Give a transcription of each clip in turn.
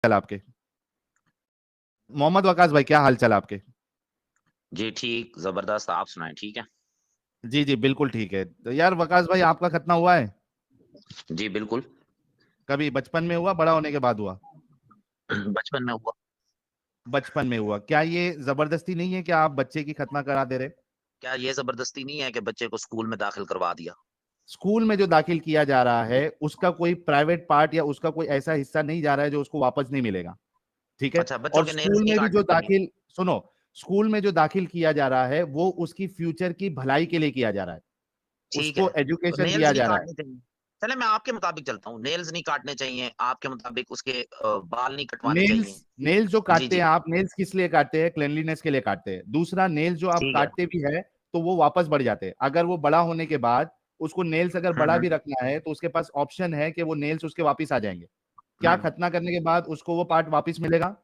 चाल आपके? मोहम्मद वकास भाई, क्या हाल चाल आपके? जी ठीक, जबरदस्त। आप सुनाएं। ठीक है? जी जी बिल्कुल ठीक है। तो यार वकास भाई, आपका खतना हुआ है? जी बिल्कुल। कभी बचपन में हुआ, बड़ा होने के बाद हुआ? बचपन में हुआ। बचपन में हुआ। क्या ये जबरदस्ती नहीं है कि आप बच्चे की खतना करा दे रहे? क्या ये जबरदस्ती नहीं है कि बच्चे को स्कूल में दाखिल करवा दिया? स्कूल में जो दाखिल किया जा रहा है उसका कोई प्राइवेट पार्ट या उसका कोई ऐसा हिस्सा नहीं जा रहा है जो उसको वापस नहीं मिलेगा, ठीक है? अच्छा, बच्चों और के नेल्स स्कूल नहीं में भी जो काटने चाहिए? दाखिल, सुनो, स्कूल में जो दाखिल किया जा रहा है वो उसकी फ्यूचर की भलाई के लिए किया जा रहा है, ठीक है, उसको तो एजुकेशन नेल्स दिया नहीं जा रहा है। काटने चाहिए। चले, मैं आपके मुताबिक चलता हूँ। नेल्स नहीं काटने चाहिए आपके मुताबिक, उसके बाल नहीं कटवाने नेल्स, चाहिए। नेल्स जो जी काटते जी। हैं आप, नेल्स किस लिए काटते हैं? क्लेanलीनेस के लिए काटते हैं। दूसरा, नेल्स जो आप ठीक है। काटते भी है तो वो वापस बढ़ जाते हैं। अगर वो बड़ा होने के बाद उसको नेल्स अगर बड़ा भी हम्म। रखना है तो उसके पास ऑप्शन है कि वो नेल्स उसके वापस आ जाएंगे। क्या हम्म। खतना करने के बाद उसको वो पार्ट वापस मिलेगा?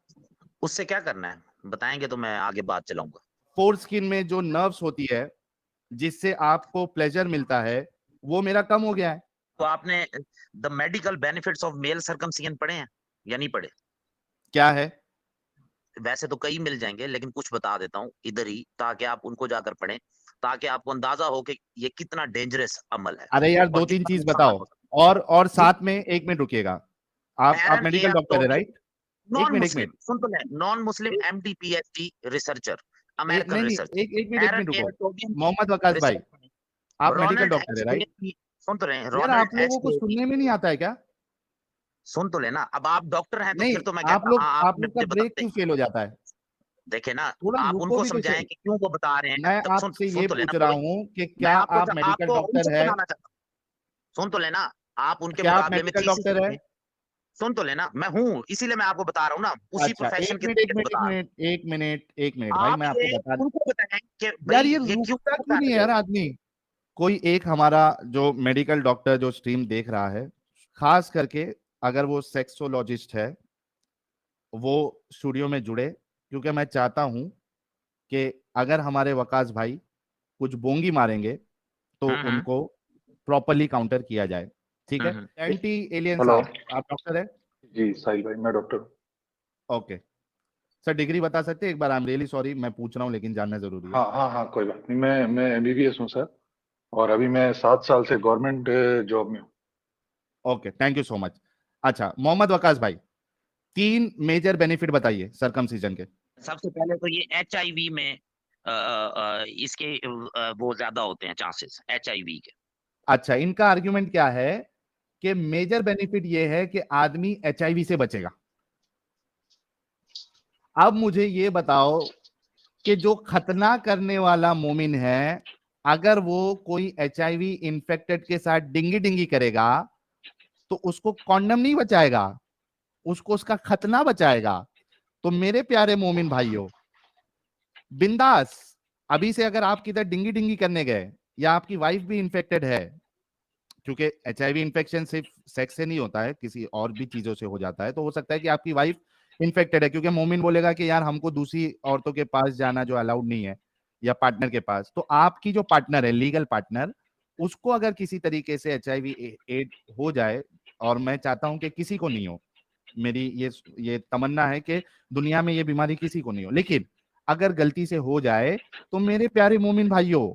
उससे क्या करना है बताएंगे तो मैं आगे बात चलाऊंगा। फोर स्किन में जो नर्व्स होती है जिससे आपको प्लेजर मिलता है, वो मेरा कम हो गया है। तो आपने the medical benefits of male circumcision पढ़े हैं या नहीं पढ़े? क्या है? वैसे तो कई मिल जाएंगे, लेकिन कुछ बता देता हूँ इधर ही, ताकि आप उनको जाकर पढ़ें, ताकि आपको अंदाजा हो कि ये कितना डेंजरस अमल है अरे यार, और दो तीन कितना चीज नुकसान बताओ। हो सकता है। और जी। साथ में एक मिनट रुकिएगा। आप एरन ए मेडिकल एम डॉक्टर है, टोबी, राइट? एक नॉन मिनट, एक मुस्लिम, मिनट। सुन तो ले, non Muslim MD PhD researcher, American नहीं नहीं, रिसर्च। एक मिनट एरन ए रुको। टोबिन मोहम्मद वकास भाई, रिसर्च। आप मेडिकल रोनाल्ड डॉक्टर एच है, राइट? ग्रेवी, सुन तो रहे, यार, रोनाल्ड आप लोगों एच को ग्रेवी। सुनने में नहीं आता है क्या? सुन तो लेना, अब आप डॉक्टर हैं तो नहीं, फिर तो मैं कहता हाँ, आप आप लोग का मुझे ब्रेक बताते। क्यों फेल हो जाता है? देखे ना, थोड़ा आप रुको उनको भी तो समझाएं सही। कि क्यों वो बता रहे हैं। मैं सुन आपसे सुन ये तो लेना पूछ रहा कोई, हूँ कि मैं क्या आप मेडिकल आपको डॉक्टर उनसे है? सुनाना चाहता हूँ। सुन तो लेना, आप उनके क्या आप मुकाबले में मेडिकल थीसिस डॉक्टर है? लिखें। सुन तो लेना, मैं हूँ, इसीलिए मैं आपको बता रहा हूँ ना, उसी अच्छा, प्रोफेशन एक के मिनट, एक तरीके से मिनट, एक बता रहा हूँ। मिनट, एक मिनट, एक मिनट भाई, आप मैं आपको ये बता। उनको बताएं कि भाई यार, ये ये क्यों रुकता क्यों कर नहीं है रहे यार हो। आदमी? कोई एक हमारा जो मेडिकल डॉक्टर जो स्ट्रीम देख रहा है, खास करके अगर वो सेक्सोलॉजिस्ट है, वो स्टूडियो में जुड़े, क्योंकि मैं चाहता हूं कि अगर हमारे वकास भाई कुछ बोंगी मारेंगे तो हम्म। उनको प्रॉपरली काउंटर किया जाए, ठीक है? हम्म। Anti alien hello. साहब, आप डॉक्टर है? जी साहिल भाई, मैं डॉक्टर हूँ। ओके सर, डिग्री बता सकते हैं एक बार? आई एम रियली सॉरी, मैं पूछ रहा हूँ लेकिन जानना जरूरी है। हाँ हाँ हाँ, कोई बात नहीं। मैं एमबीबीएस हूँ सर, और अभी मैं 7 साल से गवर्नमेंट जॉब में हूँ। Okay, thank you so much. अच्छा, मोहम्मद वकास भाई, 3 मेजर बेनिफिट बताइए सरकमसीजन के। सबसे पहले तो ये एचआईवी में इसके वो ज्यादा होते हैं चांसेस एचआईवी के। अच्छा, इनका आर्ग्यूमेंट क्या है कि मेजर बेनिफिट ये है कि आदमी एचआईवी से बचेगा। अब मुझे ये बताओ कि जो खतना करने वाला मोमिन है, अगर वो कोई एचआईवी इन्फेक्टेड के साथ डिंगी डिंगी करेगा तो उसको कॉन्डम नहीं बचाएगा, उसको उसका खतना बचाएगा। तो मेरे प्यारे मोमिन भाइयों, बिंदास, अभी से अगर आप किधर डिंगी डिंगी करने गए या आपकी वाइफ भी इन्फेक्टेड है, क्योंकि एचआईवी इन्फेक्शन सिर्फ सेक्स से नहीं होता है, किसी और भी चीजों से हो जाता है, तो हो सकता है कि आपकी वाइफ इन्फेक्टेड है, क्योंकि मोमिन बोलेगा कि यार हमको दूसरी औरतों के पास जाना जो अलाउड नहीं है, या पार्टनर के पास। तो आपकी जो पार्टनर है, लीगल पार्टनर, उसको अगर किसी तरीके से एचआईवी एड हो जाए, और मैं चाहता हूं कि किसी को नहीं हो, मेरी ये तमन्ना है कि दुनिया में ये बीमारी किसी को नहीं हो, लेकिन अगर गलती से हो जाए तो मेरे प्यारे मोमिन भाइयों,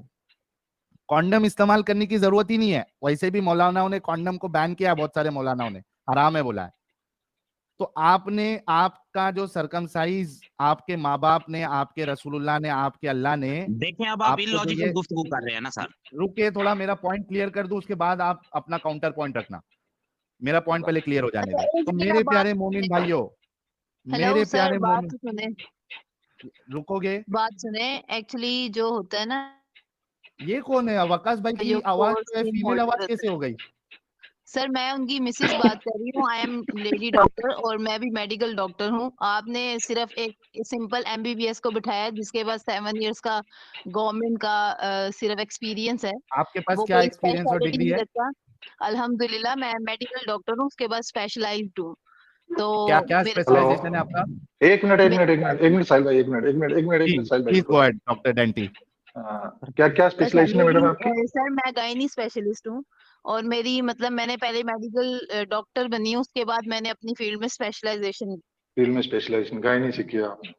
कॉन्डम इस्तेमाल करने की जरूरत ही नहीं है। वैसे भी मौलानाओं ने कॉन्डम को बैन किया, बहुत सारे मौलानाओं ने हराम है बोला है। तो आपने, आपका जो सरकमसाइज आपके माँ बाप ने, आपके रसूलुल्लाह ने, आपके अल्लाह ने देखें, अब आप आपको जो इलॉजिकल ये, गुफ्तगू कर रहे हैं ना सर। रुके थोड़ा, मेरा पॉइंट क्लियर कर दूं, उसके बाद आप अपना काउंटर पॉइंट रखना। मेरा पॉइंट पहले क्लियर हो जाने अच्छा, दें। एक तो मेरा मेरे बात प्यारे मोमिन सुने। भाइयों, हेलो मेरे सर, प्यारे बात मोमिन, तो सुने। रुकोगे? बात सुने। एक्चुअली जो होता है ना, ये कौन है? वकास भाई की जो आवाज फोर जो है, स्किन फीमेल होल्डर आवाज होता कैसे है, हो गई? सर मैं उनकी मिसेज बात कर रही हूँ। आई एम लेडी डॉक्टर और मैं भी मेडिकल डॉक्टर हूँ। आपने सिर्फ एक सिंपल एमबीबीएस को बिठाया जिसके पास 7 इयर्स का गवर्नमेंट का सिर्फ एक्सपीरियंस है। आपके पास वो क्या कोई एक्सपीरियंस और स्पेशलिटी डिग्री नहीं है? रखता। अल्हम्दुलिल्लाह मैं मेडिकल डॉक्टर हूँ, उसके बाद स्पेशलाइज्ड हूँ। तो क्या क्या मेरे हेलो। पास स्पेशलाइजेशन है आपका? एक मिनट एक मिनट मेरे एक मिनट एक मिनट साहिल भाई, एक मिनट एक मिनट एक मिनट एक जी, मिनट साहिल भाई, प्लीज रुको गो रुको। Ahead doctor dainty. क्या क्या अच्छा, स्पेशलाइजेशन है मैडम आपकी? सर मैं गायनी स्पेशलिस्ट हूँ। और मेरी मतलब मैंने पहले मेडिकल डॉक्टर बनी हूँ, उसके बाद मैंने अपनी फील्ड में स्पेशलाइजेशन फील्ड में स्पेशलाइजेशन गायनी से किया आपने?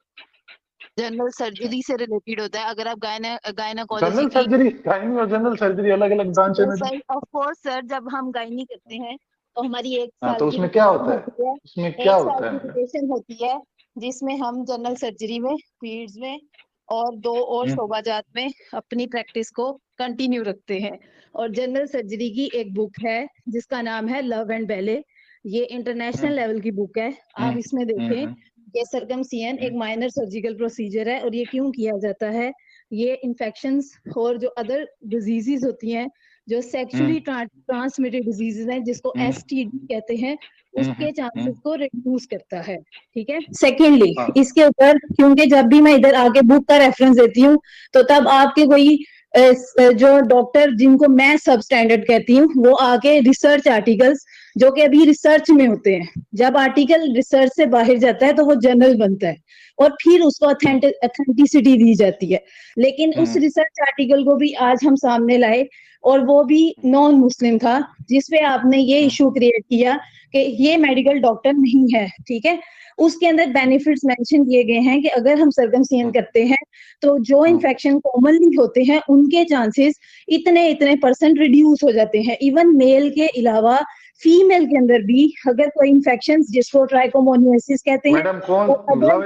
जनरल सर्जरी से रिलेटेड होता है। अगर आप गायनाकोलॉजी जनरल सर्जरी, गायनी और जनरल सर्जरी अलग अलग ब्रांच है मैडम। ऑफ कोर्स सर, जब हम गायनी करते हैं तो हमारी एक हाँ, साल तो की उसमें क्या होता है? होती है, उसमें क्या एक होता साल है की मैडम? रोटेशन होती है, जिसमें हम जनरल सर्जरी में, पीड्स में और 2 और शोबाजात में अपनी प्रैक्टिस को कंटिन्यू रखते हैं। और जनरल सर्जरी की एक बुक है जिसका नाम है लव एंड बैले। ये इंटरनेशनल लेवल की बुक है। आप इसमें देखें, ये सर्कमसिजन एक माइनर सर्जिकल प्रोसीजर है। और ये क्यों किया जाता है? ये इन्फेक्शंस और जो अदर डिजीजेस होती हैं, जो सेक्सुअली ट्रांसमिटेड डिजीजेस हैं, जिसको एसटीडी कहते हैं, उसके चांसेस को रिड्यूस करता है। ठीक है। सेकेंडली, इसके ऊपर क्योंकि जब भी मैं इधर आके बुक का रेफरेंस देती हूँ तो तब आपके कोई जो डॉक्टर जिनको मैं सब स्टैंडर्ड कहती हूँ, वो आके रिसर्च आर्टिकल्स जो कि अभी रिसर्च में होते हैं, जब आर्टिकल रिसर्च से बाहर जाता है तो वो जर्नल बनता है और फिर उसको ऑथेंटिसिटी दी जाती है। लेकिन उस रिसर्च आर्टिकल को भी आज हम सामने लाए और वो भी नॉन मुस्लिम था, जिसपे आपने ये इशू क्रिएट किया कि ये मेडिकल डॉक्टर नहीं है। ठीक है। उसके अंदर बेनिफिट्स मेंशन किए गए हैं कि अगर हम सर्कमसिजन करते हैं तो जो इन्फेक्शन कॉमनली होते हैं उनके चांसेस इतने परसेंट रिड्यूस हो जाते हैं। इवन मेल के अलावा फीमेल के अंदर भी अगर कोई इन्फेक्शन जिसको ट्राइकोमोनियासिस कहते हैं, मैडम कौन लव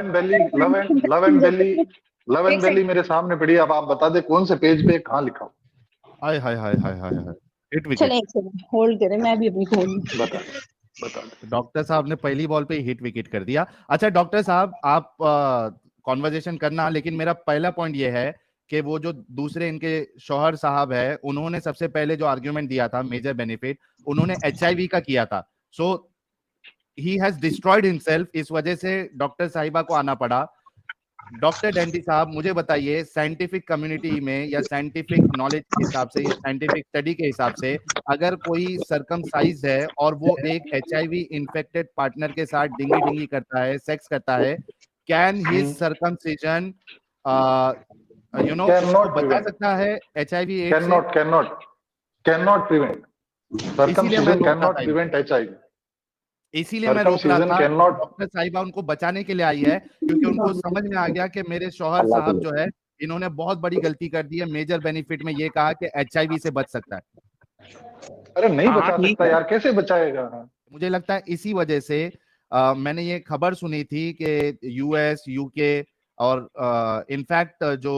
एंड बेली मेरे सामने पड़ी है, अब आप बता दे कौन से पेज पे कहाँ लिखा हो? हाय हाय हाय हाय हाय हाय, हिट विकेट। चलें होल्ड करें, मैं भी अपनी खोल बता। डॉक्टर साहब ने पहली बॉल पे हिट विकेट कर दिया। अच्छा डॉक्टर साहब, आप कॉन्वर्जेशन करना, लेकिन मेरा पहला पॉइंट ये है कि वो जो दूसरे इनके शौहर साहब है, उन्होंने सबसे पहले जो आर्ग्यूमेंट दिया था मेजर बेनिफिट, उन्होंने HIV का किया था। सो ही हैज डिस्ट्रॉयड हिमसेल्फ, इस वजह से डॉक्टर साहिबा को आना पड़ा। डॉक्टर डैंडी साहब, मुझे बताइए, साइंटिफिक कम्युनिटी में या साइंटिफिक नॉलेज के हिसाब से या साइंटिफिक स्टडी के हिसाब से, अगर कोई सरकमसाइज है और वो एक HIV इन्फेक्टेड पार्टनर के साथ डिंगी करता है, सेक्स करता है, कैन हिज सरकमसिजन बचा सकता है HIV एड्स से? cannot prevent. Circumcision cannot prevent HIV. इसीलिए मैं रोक रहा था। डॉक्टर साहिबा उनको बचाने के लिए आई है, क्योंकि उनको समझ में आ गया कि मेरे शौहर साहब जो है, इन्होंने बहुत बड़ी गलती कर दी है। मेजर बेनिफिट में ये कहा कि HIV से बच सकता है। अरे नहीं बचा सकता यार, कैसे बचाएगा? मुझे लगता है इसी वजह से मैंने ये खबर सुनी थी कि US, UK और इनफैक्ट जो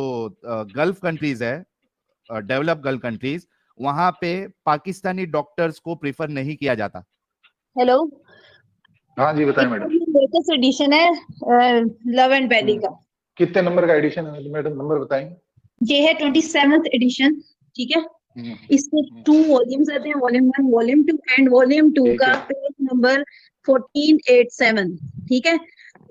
गल्फ कंट्रीज है, डेवलप गल्फ कंट्रीज, वहां पे पाकिस्तानी डॉक्टर्स को प्रीफर नहीं किया जाता। हेलो, हाँ जी बताएं मैडम। लेटेस्ट एडिशन है लव एंड बैली का। कितने नंबर का एडिशन है मैडम, नंबर बताएंगे? ये है 27th एडिशन। ठीक है। इसके 2 वॉल्यूम्स आते हैं, वॉल्यूम 1, वॉल्यूम 2 एंड वॉल्यूम 2 का पेज नंबर 1487। ठीक है।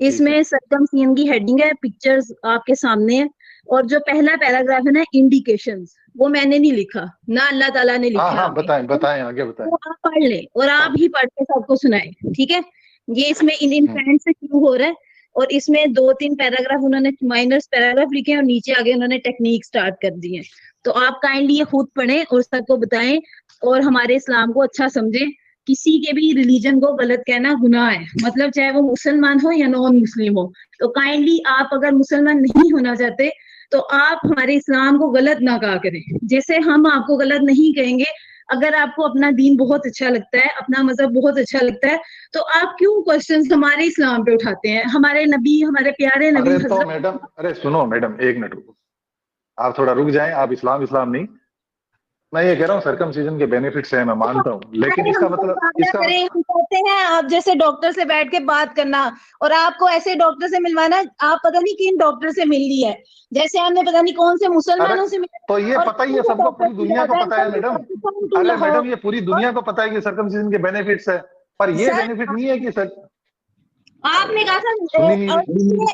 इसमें सर्कमसिजन की हेडिंग है, पिक्चर्स आपके सामने है, और जो पहला पैराग्राफ है ना, इंडिकेशंस, वो मैंने नहीं लिखा ना, अल्लाह ताला ने लिखा। हाँ, बताएं आगे बताएं। वो आप पढ़ ले और आप ही पढ़ के सबको सुनाए। ठीक है। ये इसमें इन फ्रेंड से शुरू हो रहा है और इसमें 2-3 पैराग्राफ उन्होंने माइनर्स पैराग्राफ लिखे हैं और नीचे आगे उन्होंने टेक्निक स्टार्ट कर दी है। तो आप काइंडली ये खुद पढ़ें और सबको बताएं और हमारे इस्लाम को अच्छा समझें। किसी के भी रिलीजन को गलत कहना गुनाह है, मतलब चाहे वो मुसलमान हो या नॉन मुस्लिम हो। तो काइंडली आप अगर मुसलमान नहीं होना चाहते तो आप हमारे इस्लाम को गलत ना कहा करें, जैसे हम आपको गलत नहीं कहेंगे। अगर आपको अपना दीन बहुत अच्छा लगता है, अपना मजहब बहुत अच्छा लगता है, तो आप क्यों क्वेश्चंस हमारे इस्लाम पे उठाते हैं? हमारे नबी, हमारे प्यारे नबी। अरे तो मैडम, अरे सुनो मैडम, 1 मिनट रुको, आप थोड़ा रुक जाएं। आप इस्लाम नहीं, मैं ये कह रहा हूँ सर्कमसिजन के बेनिफिट्स हैं, मैं मानता हूँ, लेकिन इसका मतलब हम कहते हैं आप जैसे डॉक्टर से बैठ के बात करना और आपको ऐसे डॉक्टर से मिलवाना, आप पता नहीं किन डॉक्टर से मिल ली है, जैसे हमने पता नहीं कौन से मुसलमानों से मिला। तो ये पता ही है सबको, पूरी दुनिया को पता है मैडम। अरे मैडम, ये पूरी दुनिया को पता है कि सर्कमसिजन के बेनिफिट्स है, पर ये बेनिफिट नहीं है कि आपने कहा था।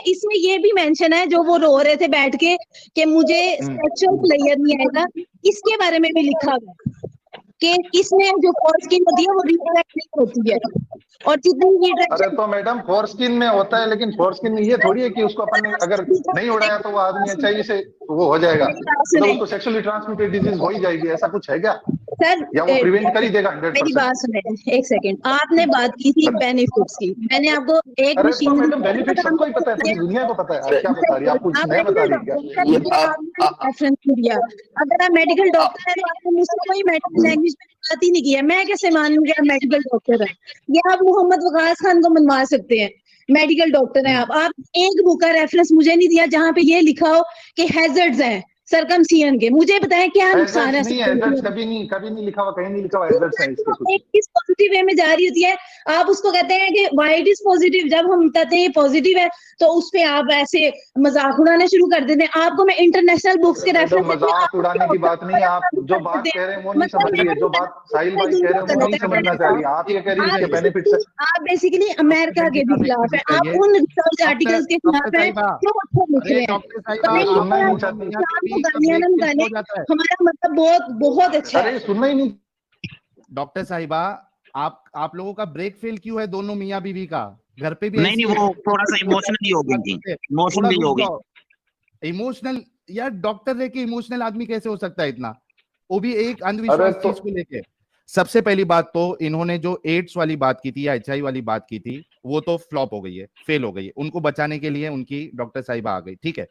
इसमें ये भी मेंशन है, जो वो रो रहे थे बैठ के कि मुझे सेक्सुअल प्लेयर नहीं आएगा, इसके बारे में भी लिखा हुआ कि इसमें जो फोरस्किन होती है वो रिट्रैक्ट नहीं होती है और जितनी रिट्रैक्शन। अरे तो मैडम फोरस्किन में होता है, लेकिन फोरस्किन में ये थोड़ी है कि उसको अपन ने अगर नहीं उड़ाया तो वो आदमी चाहिए से वो हो जाएगा, तो उसको सेक्सुअली ट्रांसमिटेड डिजीज हो ही जाएगी, ऐसा कुछ है क्या? सर या वो प्रिवेंट कर ही देगा मेरी 100%? बात सुने, एक सेकंड। आपने बात की थी बेनिफिट्स की, मैंने आपको एक अरे तो मशीन मैडम बेनिफिट सबको ही पता है, पूरी दुनिया को पता है। आप क्या बता रही है? आप कुछ नया बता रही है क्या? रेफरेंस दिया। अगर आप मेडिकल डॉक्टर है तो आपने मुझसे कोई मेडिकल लैंग्वेज में बात ही नहीं किया, मैं कैसे मानूं कि आप मेडिकल डॉक्टर है? या आप मोहम्मद वकास खान को मनवा सकते हैं मेडिकल डॉक्टर है आप एक बुक का रेफरेंस मुझे नहीं दिया जहां पे ये लिखा हो कि हैजर्ड्स हैं सर्कमसिजन के। मुझे बताएं क्या नुकसान है? हैजर्ड्स कभी नहीं लिखा हुआ, कहीं नहीं लिखा हुआ हैजर्ड्स है इसके कुछ। एक चीज पॉजिटिव वे में जा रही होती है, आप उसको कहते हैं कि व्हाई इट इज पॉजिटिव। जब हम कहते हैं ये पॉजिटिव है तो उस पे आप ऐसे मजाक उड़ाना शुरू कर देते हैं। आपको मैं इंटरनेशनल बुक्स के रेफरेंस मजाक उड़ाने की बात नहीं है, आप जो बात कह रहे हैं वो नहीं समझ रही है। जो बात साहिल भाई कह रहे हैं वो नहीं समझना चाह रही। आप ये कह रही है इसके बेनिफिट्स है। आप बेसिकली अमेरिका के भी खिलाफ है, आप उन रिसर्च आर्टिकल्स के खिलाफ है जो अच्छे लिख रहे हैं। हमारा मतलब बहुत अच्छा है। सुनना ही नहीं। डॉक्टर साहिबा, आप लोगों का ब्रेक फेल क्यों है दोनों मियाँ बीवी का? घर पे भी नहीं वो थोड़ा सा इमोशनली हो गई थी, इमोशनली हो गई। इमोशनल यार, डॉक्टर लेके इमोशनल आदमी कैसे हो सकता है इतना? वो भी एक अंधविश्वास चीज को लेके। सबसे पहली बात तो इन्होंने जो एड्स वाली बात की थी या HIV वाली बात की थी वो तो फ्लॉप हो गई है, फेल हो गई है। उनको बचाने के लिए उनकी डॉक्टर साहिबा आ गई, ठीक है।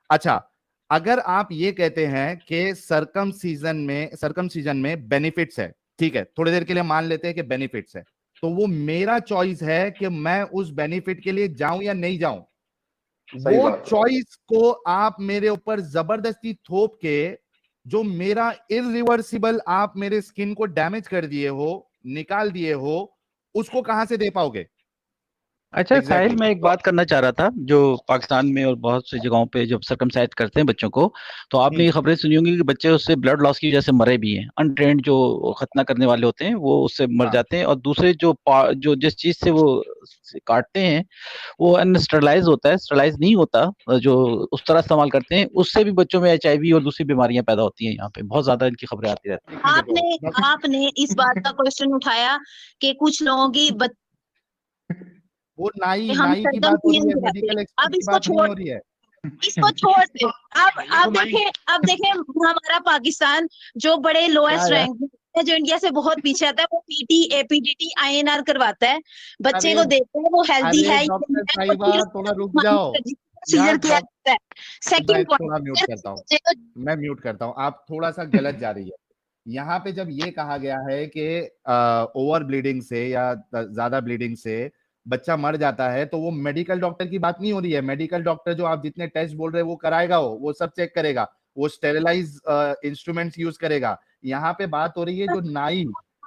अच्छा, अगर आप ये कहते हैं कि सर्कमसीजन में बेनिफिट्स है, ठीक है, थोड़ी देर के लिए मान लेते हैं कि बेनिफिट्स है, तो वो मेरा चॉइस है कि मैं उस बेनिफिट के लिए जाऊं या नहीं जाऊं। वो चॉइस को आप मेरे ऊपर जबरदस्ती थोप के, जो मेरा इरिवर्सिबल आप मेरे स्किन को डैमेज कर दिए हो, निकाल दिए हो, उसको कहां से दे पाओगे? अच्छा साहिल, मैं एक बात करना चाह रहा था। जो पाकिस्तान में और बहुत सी जगहों पे जब सर्कमसाइज करते हैं बच्चों को, तो आपने ये खबरें सुनी होंगी कि बच्चे उससे ब्लड लॉस की वजह से मरे भी हैं। अनट्रेंड जो खतना करने वाले होते हैं वो उससे मर जाते हैं, और दूसरे जो जिस चीज से वो काटते हैं वो अनस्टरलाइज होता है, स्टरलाइज नहीं होता, जो उस तरह इस्तेमाल करते हैं, उससे भी बच्चों में HIV और दूसरी बीमारियां पैदा होती हैं। यहाँ पे बहुत ज्यादा इनकी खबरें आती रहती हैं। आपने इस बात का क्वेश्चन उठाया कि कुछ लोगों की वो नाई की बात हो रही है, मेडिकल एक्सपर्ट की बात नहीं हो रही है। इसको छोड़ दे। अब देखें हमारा पाकिस्तान जो बड़े लोएस्ट रैंक है, जो इंडिया से बहुत पीछे आता है, वो PT APDT INR करवाता है, बच्चे को देखते हैं वो हेल्दी है। डॉक्टर साहिबा थोड़ा रुक जाओ, सेकंड थोड़ा म्यूट करता हूँ, मैं म्यूट करता हूँ। आप थोड़ा सा गलत जा रही है। यहाँ पे जब ये कहा गया है कि ओवर ब्लीडिंग से या ज्यादा ब्लीडिंग से बच्चा मर जाता है, तो वो मेडिकल डॉक्टर की बात नहीं हो रही है। मेडिकल डॉक्टर जो आप जितने टेस्ट बोल रहे हैं वो कराएगा, वो सब चेक करेगा, वो स्टेरिलाइज इंस्ट्रूमेंट्स यूज करेगा। यहाँ पे बात हो रही है जो नाई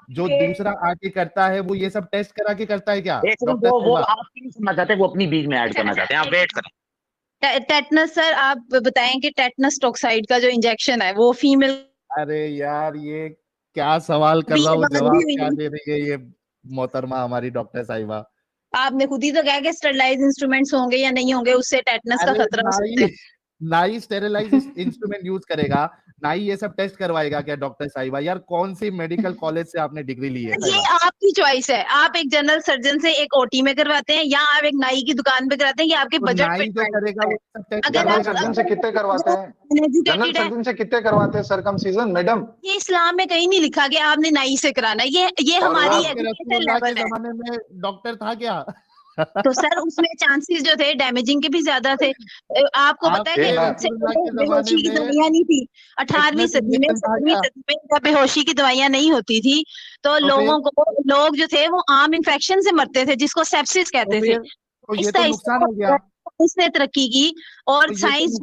जो दूसरा आके करता है, वो ये सब टेस्ट करा के करता है क्या? वो आप नहीं सुनना चाहते, वो अपनी बीच में ऐड करना चाहते हैं, आप वेट करें। टेटनस सर, आप बताएं कि टेटनस टॉक्साइड का जो इंजेक्शन है वो फीमेल। अरे यार, ये क्या सवाल कर रहा हूँ, जवाब क्या दे रही है ये मोहतरमा हमारी डॉक्टर साहिबा? आपने खुद ही तो कहा कि स्टेरिलाइज इंस्ट्रूमेंट्स होंगे या नहीं होंगे, उससे टेटनस का खतरा हो सकता है। नाई स्टेरिलाइज इंस्ट्रूमेंट यूज करेगा, नाई ये सब टेस्ट करवाएगा क्या डॉक्टर साहिबा? यार कौन सी मेडिकल कॉलेज से आपने डिग्री ली है? ये आपकी चॉइस है। आप एक जनरल सर्जन से एक OT में करवाते हैं, या आप एक नाई की दुकान पे कराते हैं, कि आपके बजट पे करेगा वो सब टेस्ट। जनरल सर्जन से कितने करवाते हैं? जनरल सर्जन से कितने करवाते हैं सर्कमसीजन मैडम? ये इस्लाम में कहीं नहीं लिखा कि आपने नाई से कराना। ये हमारी एजुकेशन लेवल है। जमाने में डॉक्टर था क्या? तो सर उसमें चांसेस जो थे डैमेजिंग के भी ज्यादा थे। आपको पता है कि बेहोशी की दवाइयां नहीं थी 18वीं सदी में, 17वीं सदी में जब बेहोशी की दवाइयां नहीं होती थी, तो लोग जो थे वो आम इन्फेक्शन से मरते थे, जिसको सेप्सिस कहते थे। इसने तरक्की की और साइंस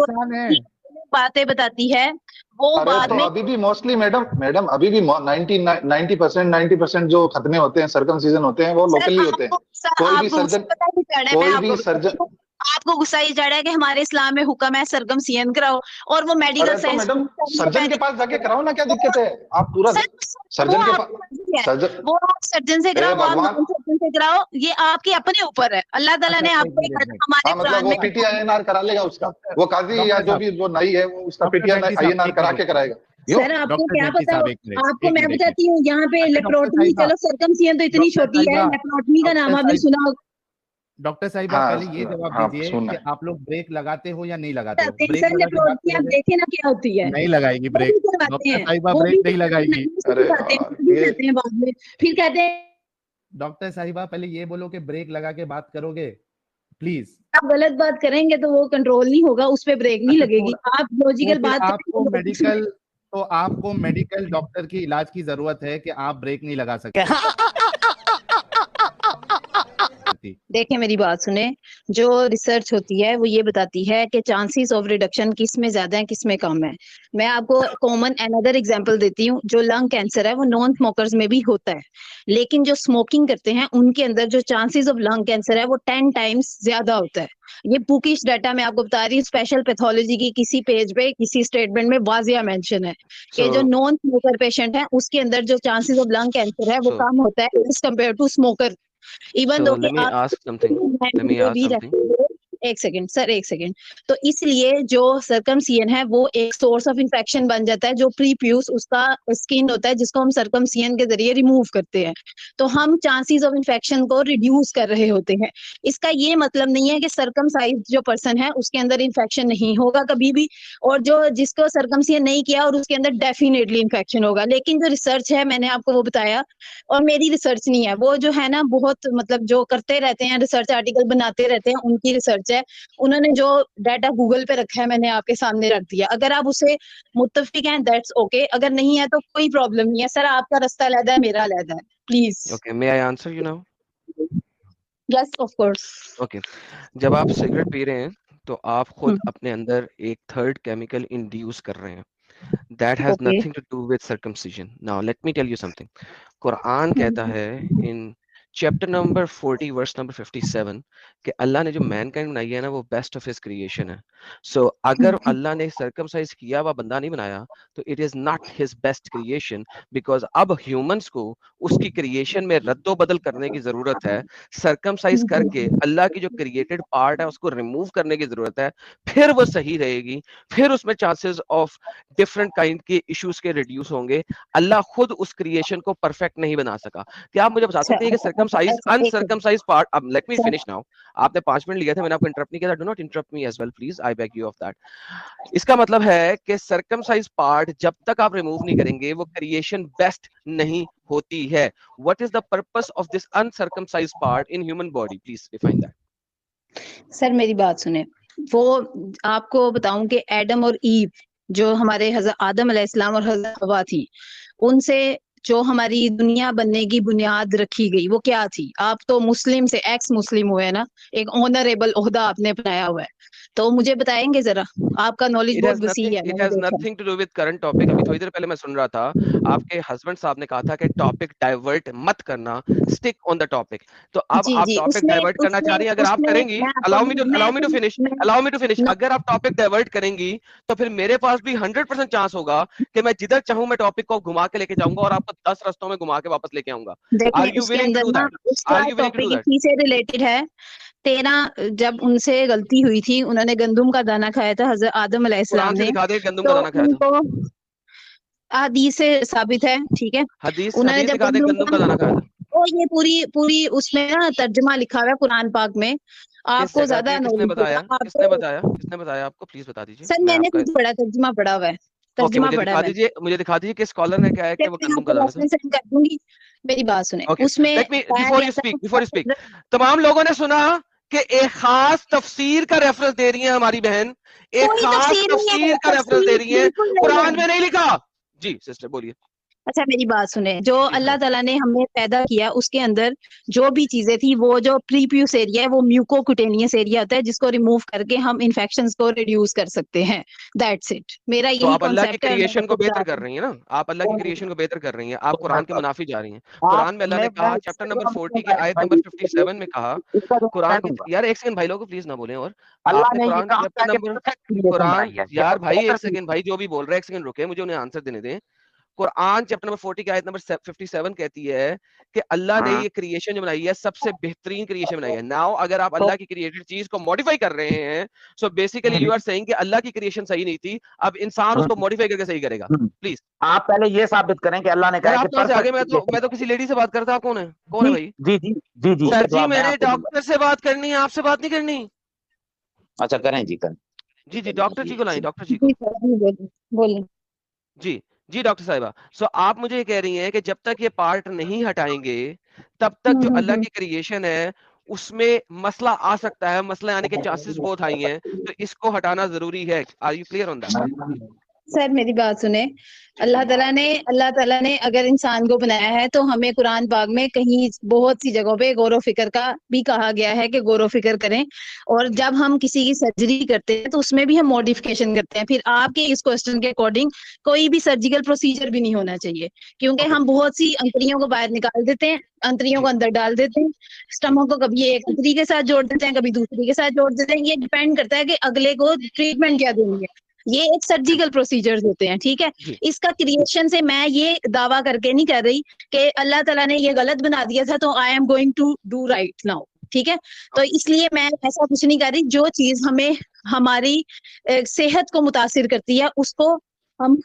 बातें बताती है वो बाद में। अभी भी मोस्टली मैडम अभी भी 90% जो खतने होते हैं, सर्कमसीजन होते हैं, वो लोकली होते हैं। कोई भी सर्जन आपको गुस्सा ही चढ़ रहा है कि हमारे इस्लाम में हुक्म है सर्कमसिजन कराओ, और वो मेडिकल साइंस मैडम सर्जन के पास जाके कराओ ना, क्या दिक्कत है? आप पूरा सर्जन के पास, वो आप सर्जन से कराओ, आप नॉन सर्जन से कराओ, ये आपके अपने ऊपर है। अल्लाह ताला ने आपको हमारे कुरान में PT INR करा लेगा उसका, वो काजी या जो भी वो नाई है वो उसका PT INR करा के कराएगा। सर आपको क्या पता, आपको मैं बताती हूँ, यहाँ पे लेप्रोटमी, चलो सर्कमसिजन तो इतनी छोटी है, लेप्रोटमी का नाम आपने सुना होगा। डॉक्टर साहिबा पहले ये जवाब दीजिए कि आप लोग ब्रेक लगाते हो या नहीं लगाते हो? ब्रेक आप देखे ना क्या होती है, नहीं लगाएगी ब्रेक। सिखाते हैं, साहिबा वो ब्रेक भी नहीं लगाएगी। अरे सिखाते हैं, यार, वो भी ये कहते हैं बाद में, फिर कहते हैं डॉक्टर साहिबा पहले ये बोलो कि ब्रेक लगा के बात करोगे प्लीज। आप गलत बात करेंगे तो वो कंट्रोल नहीं होगा, उस पे ब्रेक नहीं अच्छा लगेगी। आप लॉजिकल फिर बात आपको करेंगे मेडिकल, तो आपको मेडिकल डॉक्टर की इलाज की जरूरत है कि आप ब्रेक नहीं लगा सकते। देखिए मेरी बात सुने, जो रिसर्च होती है वो ये बताती है कि चांसेस ऑफ रिडक्शन किस में ज्यादा है किस में कम है। मैं आपको कॉमन अनदर एग्जांपल देती हूँ। जो लंग कैंसर है वो नॉन स्मोकर्स में भी होता है, लेकिन जो स्मोकिंग करते हैं उनके अंदर जो चांसेस ऑफ लंग कैंसर है वो 10 टाइम्स ज्यादा होता है। ये बुकिश डाटा मैं आपको बता रही हूँ, स्पेशल पैथोलॉजी की किसी पेज पे किसी स्टेटमेंट में वाजिया मेंशन है कि जो नॉन स्मोकर पेशेंट है उसके अंदर जो चांसेस ऑफ लंग कैंसर है वो कम होता है as compare to smoker. Even though let me ask something. Let me ask something. एक सेकंड सर, एक सेकंड। तो इसलिए जो सर्कमसियन है वो एक सोर्स ऑफ इंफेक्शन बन जाता है। जो प्रीप्यूस उसका स्किन होता है जिसको हम सर्कमसियन के जरिए रिमूव करते हैं, तो हम चांसेस ऑफ इंफेक्शन को रिड्यूस कर रहे होते हैं। इसका ये मतलब नहीं है कि सर्कमसाइज जो पर्सन है उसके अंदर इंफेक्शन नहीं होगा कभी भी, और जो जिसको सर्कमसियन नहीं किया और उसके अंदर डेफिनेटली इंफेक्शन होगा। लेकिन जो रिसर्च है मैंने आपको वो बताया, और मेरी रिसर्च नहीं है, वो जो है ना बहुत मतलब जो करते रहते हैं रिसर्च आर्टिकल बनाते रहते हैं उनकी रिसर्च है। उन्होंने जो डाटा गूगल पे रखा है मैंने आपके सामने रख दिया। अगर आप उसे मुत्तफिक हैं दैट्स ओके, अगर नहीं है तो कोई प्रॉब्लम नहीं है। सर आपका रास्ता अलग है, मेरा अलग है, please. Okay, may I answer you now? Yes of course. Okay. जब आप सिगरेट पी रहे हैं तो आप खुद अपने अंदर एक थर्ड केमिकल इंड्यूस कर रहे हैं। That has okay nothing to do with circumcision. Now let me tell you something. Quran कहता है in chapter number 40 verse number 57 कि अल्लाह ने जो मैनकाइंड बनाई है ना वो बेस्ट ऑफ हिज क्रिएशन है। सो अगर अल्लाह ने सर्कमसाइज किया हुआ बंदा नहीं बनाया तो it is not his best creation, because अब ह्यूमंस को उसकी क्रिएशन में रद्दो बदल करने की जरूरत है। सर्कमसाइज करके अल्लाह की जो क्रिएटेड पार्ट है उसको रिमूव करने की जरूरत है, फिर वो सही रहेगी, फिर उसमें चांसेस ऑफ डिफरेंट काइंड के इश्यूज के रिड्यूस होंगे। अल्लाह खुद उस क्रिएशन को परफेक्ट नहीं बना सका। क्या आप मुझे बता सकते हैं कि सर्कमसाइज अनसर्कमसाइज पार्ट, अब लेट मी फिनिश नाउ, आपने 5 मिनट लिए थे, मैंने आपको इंटरप्ट नहीं किया था, do not interrupt me as well please, I beg you of that. इसका मतलब है कि सर्कमसाइज पार्ट जब तक आप रिमूव नहीं करेंगे वो क्रिएशन बेस्ट नहीं होती है। What is the purpose of this uncircumcised part in human body, please define that. Sir मेरी बात सुने, वो आपको बताऊं कि एडम और ईव जो हमारे हज़रत आदम अलैहिस्सलाम और हज़रत हवा थी, उनसे जो हमारी दुनिया बनने की बुनियाद रखी गई वो क्या थी? आप तो मुस्लिम से एक्स मुस्लिम हुए ना, एक ऑनरेबल ओहदा आपने अपनाया हुआ है, तो मुझे बताएंगे जरा, आपका नॉलेज बहुत वसी है। It has nothing to do with current topic. अभी थोड़ी देर पहले मैं सुन रहा था आपके हस्बैंड साहब ने कहा था कि टॉपिक डाइवर्ट मत करना, स्टिक ऑन द टॉपिक। तो अब जी आप जी, टॉपिक डाइवर्ट करना चाह रही हैं, अगर आप करेंगी, अलाउ मी टू फिनिश, अगर आप टॉपिक डाइवर्ट करेंगी तो फिर मेरे पास भी 100% चांस होगा कि मैं जिधर चाहूं मैं टॉपिक को घुमा के लेके जाऊंगा और आपको 10 रास्तों में घुमा के वापस लेके आऊंगा। Are you willing to do that? Are you willing to do that? इसी से रिलेटेड है। तेरा जब उनसे गलती हुई थी, उन्होंने गंदुम का दाना खाया था हज़रत आदम अलैहिस्सलाम कुरान से ने, दिखा दे गंदम तो का दाना खाया था। उनको हदीस से साबित है, ठीक है। हदीस उन्होंने जब दिखा दे गंदम का दाना खाया था। तो ये पूरी पूरी उसमें ना तर्जुमा लिखा हुआ है कुरान पाक में, आपको ज्यादा किसने नॉलेज बताया? होगा। किसने बताया आपको? प्लीज बता दीजिए। सर मैं मैंने आपका खुद पढ़ा, तर्जुमा पढ़ा हुआ है, ओके, तर्जुमा मुझे पढ़ा दिखा हुआ है। दीजिए, मुझे दिखा दीजिए कि स्कॉलर ने क्या है कि वो मैं गंदम का आपको दाना था। रेफरेंस सेंड कर दूंगी, मेरी बात सुने। ओके, उसमें लेट मी पाया बिफोर गया यू था स्पीक, तमाम लोगों ने सुना कि एक खास तफसीर का रेफरेंस दे रही है हमारी बहन, एक कोई खास तफसीर नहीं है, तफसीर का रेफरेंस दे तफसीर रही है, बिल्कुल नहीं कुरान है। में नहीं लिखा। जी सिस्टर बोलिए। अच्छा मेरी बात सुने, जो जी अल्लाह हाँ। ताला ने हमें पैदा किया उसके अंदर जो भी चीजें थी, वो जो प्रीप्यूस एरिया है वो म्यूकोकुटेनियस एरिया होता है, जिसको रिमूव करके हम इन्फेक्शंस को रिड्यूस कर सकते हैं। दैट्स इट, मेरा तो यही आप अल्लाह की कॉन्सेप्ट है। और मैं क्रिएशन को आपको बता बेहतर रही कर रही हैं ना, आप अल्लाह की क्रिएशन को बेहतर कर रही हैं, आप तो कुरान के मुनाफी जा रही हैं। कुरान में अल्लाह ने कहा चैप्टर नंबर 40 के आयत नंबर 57 में कहा, कुरान की, यार एक सेकंड भाई लोगों प्लीज ना बोलें, और अल्लाह आपने ने ये कुरान कहा चैप्टर कि नंबर, परफेक्ट क्रिएशन कुरान, बनाई है, यार भाई एक सेकंड भाई, जो भी बोल रहे हैं एक सेकंड रुके, मुझे उन्हें आंसर देने दें। कुरान चैप्टर नंबर 40 की आयत नंबर 57 कहती है कि अल्लाह ने ये क्रिएशन जो बनाई है सबसे बेहतरीन क्रिएशन बनाई है। नाउ अगर आप अल्लाह की क्रिएटेड चीज को मॉडिफाई कर रहे हैं, so basically you are saying कि अल्लाह की क्रिएशन सही नहीं थी, अब इंसान उसको मॉडिफाई करके सही करेगा। प्लीज आप पहले ये साबित करें कि अल्लाह ने कहा आप कि कहां से आगे? परफेक्ट मैं तो किसी लेडी से बात करता, आप कौन है? कौन है भाई? जी जी जी जी सर जी जवाब मैं मैंने आपको दूंगा। डॉक्टर से बात करनी है, आपसे बात नहीं करनी। अच्छा करें जी, करें। जी जी डॉक्टर जी को लाएं, डॉक्टर जी को। जी सर, जी बोलिए बोलिए। जी जी डॉक्टर साहिबा, सो आप मुझे ये कह रही हैं कि जब तक ये पार्ट नहीं हटाएंगे तब तक जो अल्लाह की क्रिएशन है उसमें मसला आ सकता है, मसला आने के चांसेस बहुत हाई हैं, तो इसको हटाना जरूरी है। Are you clear on that? Sir मेरी बात सुने, अल्लाह ताला ने अगर इंसान को बनाया है तो हमें कुरान पाक में कहीं बहुत सी जगहों पे गौर व फिक्र का भी कहा गया है कि गौर व फिक्र करें। और जब हम किसी की सर्जरी करते हैं तो उसमें भी हम मॉडिफिकेशन करते हैं। फिर आपके इस क्वेश्चन के अकॉर्डिंग कोई भी सर्जिकल प्रोसीजर भी नहीं होना चाहिए, क्योंकि ओके हम बहुत सी अंतड़ियों को बाहर निकाल देते हैं, अंतड़ियों जी को अंदर डाल देते हैं, स्टमक को कभी एक अंतड़ी के साथ जोड़ देते हैं, कभी दूसरी के साथ जोड़ देते हैं। ये डिपेंड करता है कि अगले को ट्रीटमेंट क्या देंगे। ये एक सर्जिकल प्रोसीजर्स होते हैं, ठीक है। जी इसका क्रिएशन से मैं ये दावा करके नहीं कर रही कि अल्लाह ताला ने ये गलत बना दिया था तो I am going to do right now, ठीक है। तो इसलिए मैं ऐसा कुछ नहीं कर रही। जो चीज हमें हमारी सेहत को मुतासिर करती है उसको हम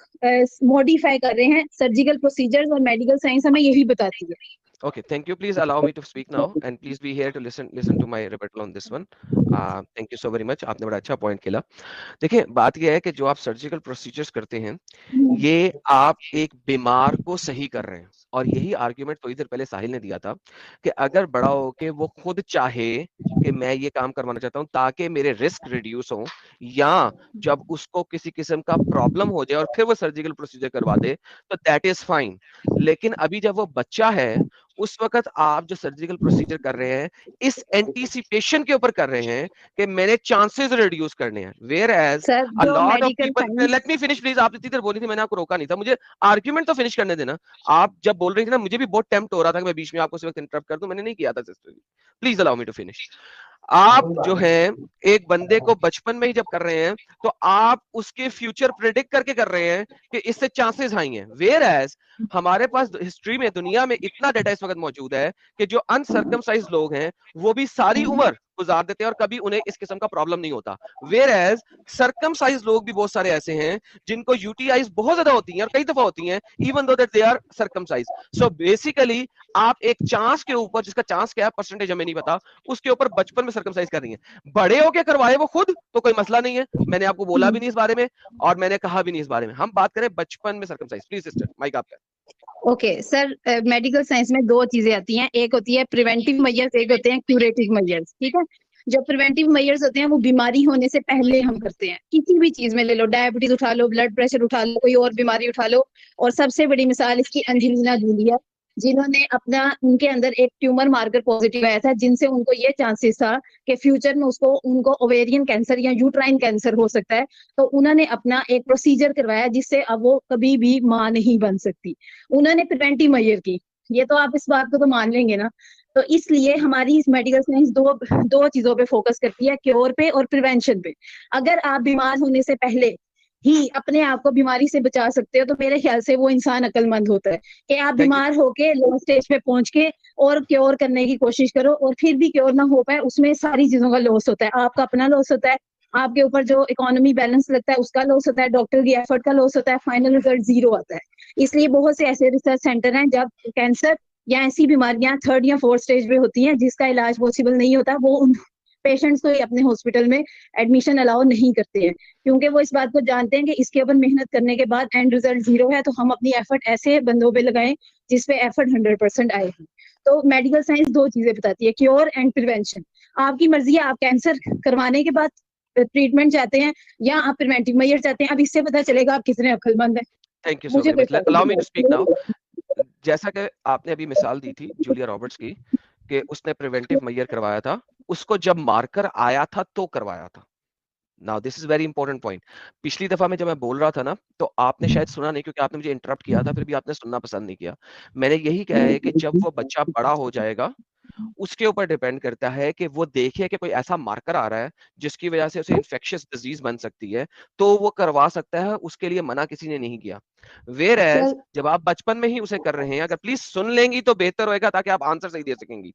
मॉडिफाई कर रहे हैं। सर्जिकल प्रोसीजर्स और मेडिकल साइंस हमें यही बताती है। Okay, thank you. Please allow me to speak now, and please be here to listen to my rebuttal on this one. Thank you so very much. आपने बड़ा अच्छा पॉइंट किया। देखिए बात यह है कि जो आप सर्जिकल प्रोसीजर्स करते हैं ये आप एक बीमार को सही कर रहे हैं, और यही आर्ग्यूमेंट थोड़ी देर पहले साहिल ने दिया था कि अगर बड़ा हो के वो खुद चाहे कि मैं ये काम करवाना चाहता हूं ताकि मेरे रिस्क रिड्यूस हो, या जब उसको किसी किस्म का प्रॉब्लम हो जाए और फिर वो सर्जिकल प्रोसीजर करवा दे तो दैट इज फाइन। लेकिन अभी जब वो बच्चा है उस वक्त आप जो सर्जिकल प्रोसीजर कर रहे हैं इस एंटीसिपेशन के ऊपर कर रहे हैं कि मैंने चांसेस रिड्यूस करने हैं, वेयर एज सर अ जो lot of medical people. Let me finish please, आप इतनी देर बोली थी, मैंने आपको रोका नहीं था, मुझे आर्ग्यूमेंट तो फिनिश करने देना। आप जब बोल रही थी ना मुझे भी बहुत टेम्प्ट हो रहा था कि मैं बीच में आपको सिर्फ इंटरप्ट कर दूं, मैंने नहीं किया था sister. Please allow me to finish. आप जो है एक बंदे को बचपन में ही जब कर रहे हैं तो आप उसके फ्यूचर प्रेडिक्ट करके कर रहे हैं कि इससे चांसेस हाई हैं, वेयर एज हमारे पास हिस्ट्री में दुनिया में इतना डेटा इस वक्त मौजूद है कि जो अनसर्कमसाइज लोग हैं वो भी सारी उम्र गुजार देते हैं और कभी उन्हें इस किस्म का प्रॉब्लम नहीं होता, वेयर एज सर्कमसाइज लोग भी बहुत सारे ऐसे हैं जिनको यूटीआईज बहुत ज्यादा होती हैं और कई दफा होती हैं even though that they are circumcise. So basically आप एक चांस के ऊपर, जिसका चांस क्या है परसेंटेज हमें नहीं पता, उसके ऊपर बचपन में सर्कमसाइज कर रही है। बड़े होके करवाए वो खुद तो कोई मसला नहीं है, मैंने आपको बोला भी नहीं इस बारे में और मैंने कहा भी नहीं इस बारे में। हम बात करें बचपन में सर्कमसाइज। प्लीज सिस्टर माइक आपका। ओके सर, मेडिकल साइंस में दो चीजें आती हैं, एक होती है प्रिवेंटिव मेजर्स, एक होते हैं क्यूरेटिव मेजर्स, ठीक है। जो प्रिवेंटिव मेजर्स होते हैं वो बीमारी होने से पहले हम करते हैं। किसी भी चीज में ले लो, डायबिटीज उठा लो, ब्लड प्रेशर उठा लो, कोई और बीमारी उठा लो। और सबसे बड़ी मिसाल इसकी एंजेलिना जूली है, जिन्होंने अपना उनके अंदर एक ट्यूमर मार्कर पॉजिटिव आया था, जिनसे उनको ये चांसेस था कि फ्यूचर में उनको ओवेरियन कैंसर या यूट्राइन कैंसर हो सकता है। तो उन्होंने अपना एक प्रोसीजर करवाया जिससे अब वो कभी भी मां नहीं बन सकती। उन्होंने प्रिवेंटिव मेजर की। ये तो आप इस बात को तो मान लेंगे ना। तो इसलिए हमारी मेडिकल साइंस दो चीजों पे फोकस करती है, क्योर पे और प्रिवेंशन पे। अगर आप बीमार होने से पहले ही अपने आप को बीमारी से बचा सकते हो तो मेरे ख्याल से वो इंसान अक्लमंद होता है। कि आप बीमार होके लो स्टेज पे पहुंच के और क्योर करने की कोशिश करो और फिर भी क्योर ना हो पाए, उसमें सारी चीजों का लॉस होता है। आपका अपना लॉस होता है, आपके ऊपर जो इकोनॉमी बैलेंस लगता है उसका लॉस होता है, डॉक्टर की एफर्ट का लॉस होता है, फाइनल रिजल्ट जीरो आता है। इसलिए बहुत से ऐसे रिसर्च सेंटर हैं जब कैंसर या ऐसी बीमारियां थर्ड या फोर्थ स्टेज पे होती हैं जिसका इलाज पॉसिबल नहीं होता, वो उन पेशेंट्स को अपने हॉस्पिटल में एडमिशन अलाउ नहीं करते हैं, क्योंकि वो इस बात को जानते हैं कि इसके ऊपर मेहनत करने के बाद एंड रिजल्ट जीरो है, तो हम अपनी एफर्ट ऐसे बंदों पे लगाएं जिसपे एफर्ट 100% आए। तो मेडिकल साइंस दो चीजें बताती है, क्योर एंड प्रिवेंशन। आपकी मर्जी है, आप कैंसर करवाने के बाद ट्रीटमेंट चाहते हैं या आप प्रिवेंटिव मेजर चाहते हैं। अब इससे पता चलेगा आप कितने अक्लमंद हैं। Thank you so very much. Allow me to speak now. जैसा कि आपने अभी मिसाल दी थी जूलिया रॉबर्ट्स की कि उसने प्रिवेंटिव मेजर करवाया था, उसको जब मार्कर आया था तो करवाया था। Now this is very important point. पिछली दफा में जब मैं बोल रहा था ना तो आपने शायद सुना नहीं क्योंकि आपने मुझे इंटरप्ट किया था, फिर भी आपने सुनना पसंद नहीं किया। मैंने यही कहा है कि जब वो बच्चा बड़ा हो जाएगा उसके ऊपर डिपेंड करता है कि वो देखे कि कोई ऐसा मार्कर आ रहा है जिसकी वजह से उसे इन्फेक्शियस डिजीज बन सकती है तो वो करवा सकता है, उसके लिए मना किसी ने नहीं किया। वेयर एज जब आप बचपन में ही उसे कर रहे हैं, अगर प्लीज सुन लेंगी तो बेहतर होएगा ताकि आप आंसर सही दे सकेंगी।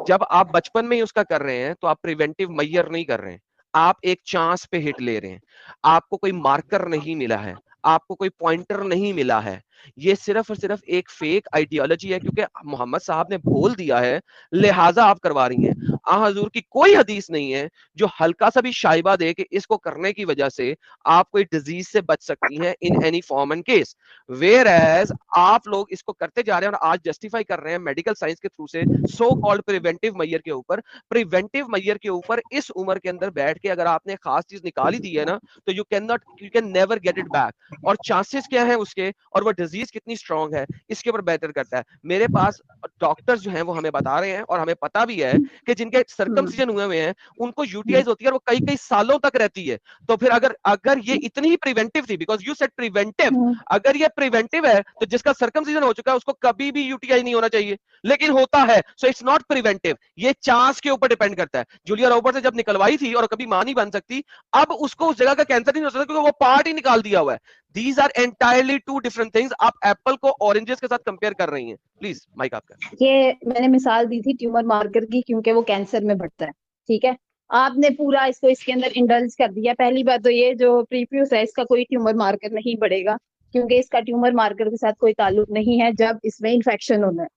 जब आप बचपन में ही उसका कर रहे हैं तो आप प्रिवेंटिव मेजर नहीं कर रहे हैं, आप एक चांस पे हिट ले रहे हैं। आपको कोई मार्कर नहीं मिला है, आपको कोई पॉइंटर नहीं मिला है, ये सिर्फ और सिर्फ एक फेक आइडियोलॉजी है, क्योंकि मोहम्मद साहब ने बोल दिया है लिहाजा आप करवा रही हैं। हजूर की कोई हदीस नहीं है जो हल्का सा भी शाइबा दे कि इसको करने की वजह से आप कोई डिजीज से बच सकती हैं in any form and case. Whereas आप लोग इसको करते जा रहे हैं और आज जस्टिफाई कर रहे हैं मेडिकल साइंस के थ्रू से सो कॉल्ड प्रिवेंटिव मैयर के ऊपर। प्रिवेंटिव मैयर के ऊपर इस उम्र के अंदर बैठ के अगर आपने खास चीज निकाली दी है ना, तो you can never get it back. और चांसेस क्या है उसके, और वो डिजीज कितनी स्ट्रांग है, इसके ऊपर बेहतर करता है। मेरे पास डॉक्टर्स जो हैं वो हमें बता रहे हैं, और हमें पता भी है कि जिनके सर्कमसिजन हुए हुए हैं उनको यूटीआईज होती है और वो कई कई सालों तक रहती है। तो फिर अगर ये इतनी ही प्रिवेंटिव थी, बिकॉज यू सेड प्रिवेंटिव, अगर ये प्रिवेंटिव है तो जिसका सर्कमसिजन हो चुका है उसको कभी भी यूटीआई नहीं होना चाहिए, लेकिन होता है। सो इट्स नॉट प्रिवेंटिव, ये चांस के ऊपर डिपेंड करता है। जूलिया रॉबर्ट्स से जब निकलवाई थी और कभी मां नहीं बन सकती, अब उसको उस जगह का कैंसर नहीं हो सकता क्योंकि वो पार्ट ही निकाल दिया हुआ है। These are entirely two different things. आप एप्पल को ऑरेंजेस के साथ कंपेयर कर रही हैं। प्लीज माइक आपका। ये मैंने मिसाल दी थी ट्यूमर मार्कर की, क्योंकि वो कैंसर में बढ़ता है, ठीक है। आपने पूरा इसको इसके अंदर इंडल्ज कर दिया। पहली बात तो ये जो प्रीफ्यूज है इसका कोई ट्यूमर मार्कर नहीं बढ़ेगा, क्योंकि इसका ट्यूमर मार्कर के साथ कोई ताल्लुक नहीं है जब इसमें इन्फेक्शन होना है।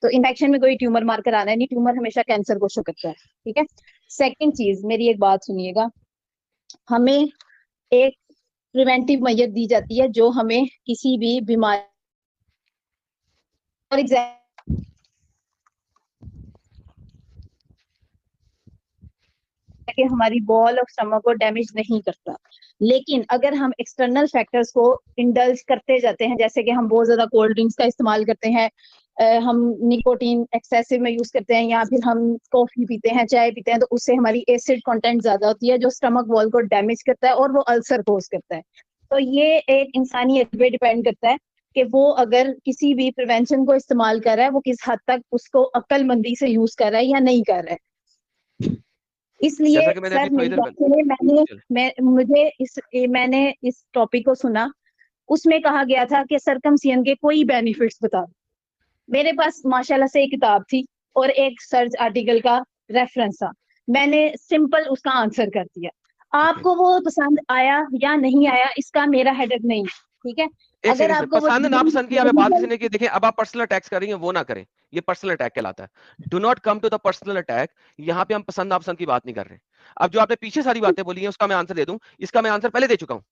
तो इन्फेक्शन में कोई ट्यूमर मार्कर आना है नहीं, ट्यूमर हमेशा कैंसर को शो करता है, ठीक है। सेकंड चीज, मेरी एक बात सुनिएगा, हमें एक प्रिवेंटिव मेजर दी जाती है जो हमें किसी भी बीमारी, फॉर एग्जाम्पल कि हमारी बॉल ऑफ स्टमक को डैमेज नहीं करता। लेकिन अगर हम एक्सटर्नल फैक्टर्स को इंडल्ज करते जाते हैं, जैसे कि हम बहुत ज्यादा कोल्ड ड्रिंक्स का इस्तेमाल करते हैं, हम निकोटीन एक्सेसिव में यूज करते हैं, या फिर हम कॉफी पीते हैं, चाय पीते हैं, तो उससे हमारी एसिड कंटेंट ज्यादा होती है जो स्टमक वॉल को डैमेज करता है और वो अल्सर कोज करता है। तो ये एक इंसानियत पे डिपेंड करता है कि वो अगर किसी भी प्रिवेंशन को इस्तेमाल कर रहा है वो किस हद तक उसको अक्लमंदी से यूज कर रहा है या नहीं कर रहा है। इसलिए सर मैंने इस टॉपिक को सुना, उसमें कहा गया था कि सर्कमसिजन के कोई बेनिफिट्स बता। मेरे पास माशाल्लाह से एक किताब थी और एक सर्च आर्टिकल का रेफरेंस था, मैंने सिंपल उसका आंसर कर दिया। आपको वो पसंद आया या नहीं आया इसका मेरा हेडेक नहीं, ठीक है। अगर आपको पसंद ना पसंद की हमें बात नहीं की। देखिए अब आप पर्सनल अटैक्स कर रही हैं, वो ना करें, ये पर्सनल अटैक कहलाता है। Do not come to the personal attack. यहाँ पे हम पसंद नापसंद की बात नहीं कर रहे। अब जो आपने पीछे सारी बातें बोली हैं उसका मैं आंसर दे दूं। इसका मैं आंसर पहले दे चुका हूं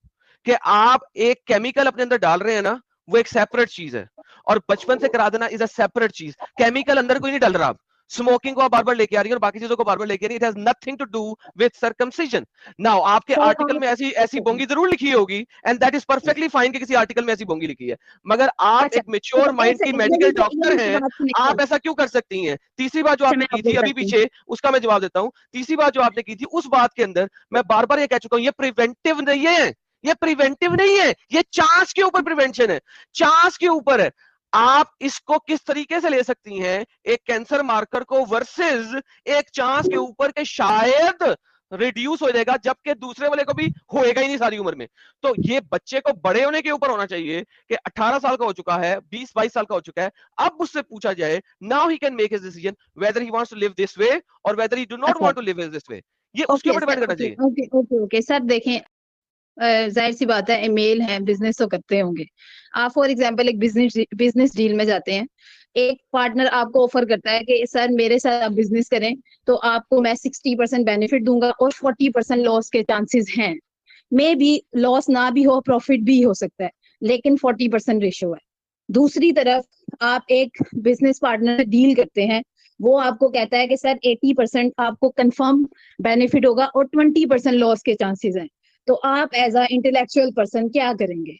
कि आप एक केमिकल अपने अंदर डाल रहे हैं ना, वो एक सेपरेट चीज है, और बचपन से करा देना इज अ सेपरेट चीज। केमिकल अंदर कोई नहीं डाल रहा। स्मोकिंग को आप बार बार लेके आ रही है और बाकी चीजों को बार बार लेके आ रही है। It has nothing to do with circumcision. Now आपके आर्टिकल में ऐसी बोंगी जरूर लिखी होगी, and that is perfectly fine कि किसी आर्टिकल में ऐसी बोंगी लिखी है, मगर आप एक मैच्योर माइंड की मेडिकल डॉक्टर हैं, आप ऐसा क्यों कर सकती हैं? तीसरी बात जो आपने की थी अभी पीछे, उसका मैं जवाब देता हूं। तीसरी बात जो आपने की थी उस बात के अंदर मैं बार बार ये कह चुका हूं, ये प्रिवेंटिव नहीं है, ये प्रिवेंटिव नहीं है, ये चांस के ऊपर प्रिवेंशन है, चांस के ऊपर है। आप इसको किस तरीके से ले सकती हैं एक कैंसर मार्कर को वर्सेस एक चांस के ऊपर के शायद रिड्यूस हो जाएगा, जबकि दूसरे वाले को भी होएगा ही नहीं सारी उम्र में। तो ये बच्चे को बड़े होने के ऊपर होना चाहिए कि 18 साल का हो चुका है, 20-22 साल का हो चुका है, अब उससे पूछा जाए, now he can make his decision whether he wants to live this way और whether he do not want to live this way. ये उसके ऊपर डिपेंड करना चाहिए। ओके सर, देखें जाहिर सी बात है, मेल है, बिजनेस तो करते होंगे। आप फॉर एग्जांपल एक बिजनेस डील में जाते हैं, एक पार्टनर आपको ऑफर करता है कि सर मेरे साथ आप बिजनेस करें तो आपको मैं 60% बेनिफिट दूंगा और 40% लॉस के चांसेस हैं। मे बी लॉस ना भी हो, प्रॉफिट भी हो सकता है, लेकिन 40% रेशियो है। दूसरी तरफ आप एक बिजनेस पार्टनर से डील करते हैं, वो आपको कहता है कि सर 80% आपको कंफर्म बेनिफिट होगा और 20% लॉस के चांसेस हैं। तो आप एज अ इंटेलेक्चुअल पर्सन क्या करेंगे?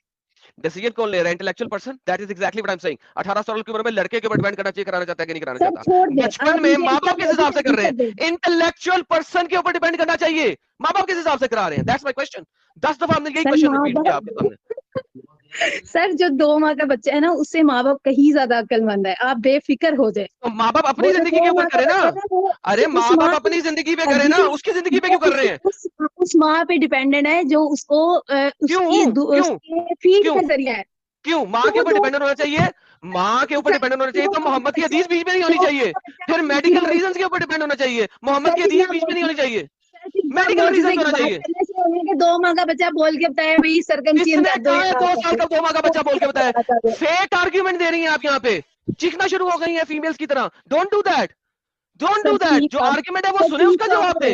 डिसीजन कौन ले रहा है? Intellectual person. That is exactly what I am saying. 18 साल की उम्र में लड़के के ऊपर डिपेंड करना चाहिए, कराना चाहता है कि नहीं कराना चाहता। बचपन में माँ बाप किस हिसाब से कर रहे हैं? इंटेलेक्चुअल पर्सन के ऊपर डिपेंड करना चाहिए, माँ बाप किस हिसाब से करा रहे हैं। That's my question. 10 दफा हमने यही क्वेश्चन रिपीट किया आपके सामने। सर जो 2 माह का बच्चा है ना, उससे माँ बाप कहीं ज्यादा अक्लमंद है, आप बेफिक्र हो जाए। तो माँ बाप अपनी जिंदगी के ऊपर करे ना। अरे माँ बाप अपनी जिंदगी पे करे ना, उसकी जिंदगी पे क्यों कर रहे हैं? उस माँ पे डिपेंडेंट है जो उसको फीड का जरिया है। क्यों माँ के ऊपर डिपेंडेंट होना चाहिए? माँ के ऊपर डिपेंडेंट होना चाहिए तो मोहम्मद की हदीस बीच में नहीं होनी चाहिए। फिर मेडिकल रीजंस के ऊपर डिपेंड होना चाहिए, मोहम्मद की हदीस बीच में नहीं होनी चाहिए, मेडिकल रीजन होना चाहिए। के 2 माह का बच्चा बोल के बताया भाई सर्कमसिजन किसने कर दो। कहा है 2 साल का 2 माह का बच्चा बोल के बताया? फेक आर्ग्यूमेंट दे रही हैं आप यहाँ पे, चीखना शुरू हो गई है फीमेल्स की तरह। Don't do that, don't do that. जो आर्ग्यूमेंट है वो सुने, उसका जवाब दे।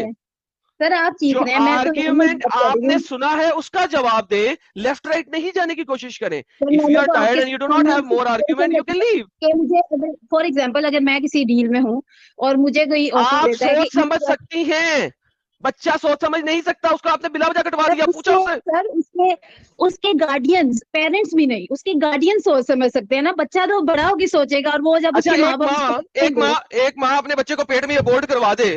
सर आप चीख जो रहे हैं, मैं तो आर्ग्यूमेंट आपने सुना है उसका जवाब दे, लेफ्ट राइट नहीं जाने की कोशिश करें। If you are tired and you do not have more argument, you can leave. कि मुझे अगर फॉर एग्जांपल अगर मैं किसी डील में हूँ और मुझे कोई ऑफर आप देता है सोच कि समझ सकती हैं, बच्चा सोच समझ नहीं सकता, उसका आपने बिला वजह कटवा दिया। पूछा उससे। सर उसके गार्डियंस, पेरेंट्स भी नहीं, उसके गार्डियन सोच समझ सकते हैं ना। बच्चा तो बड़ा होगी सोचेगा, और वो जब अच्छा, उसके माँ बाप एक माँ अपने बच्चे को पेट में अबॉर्ट करवा दे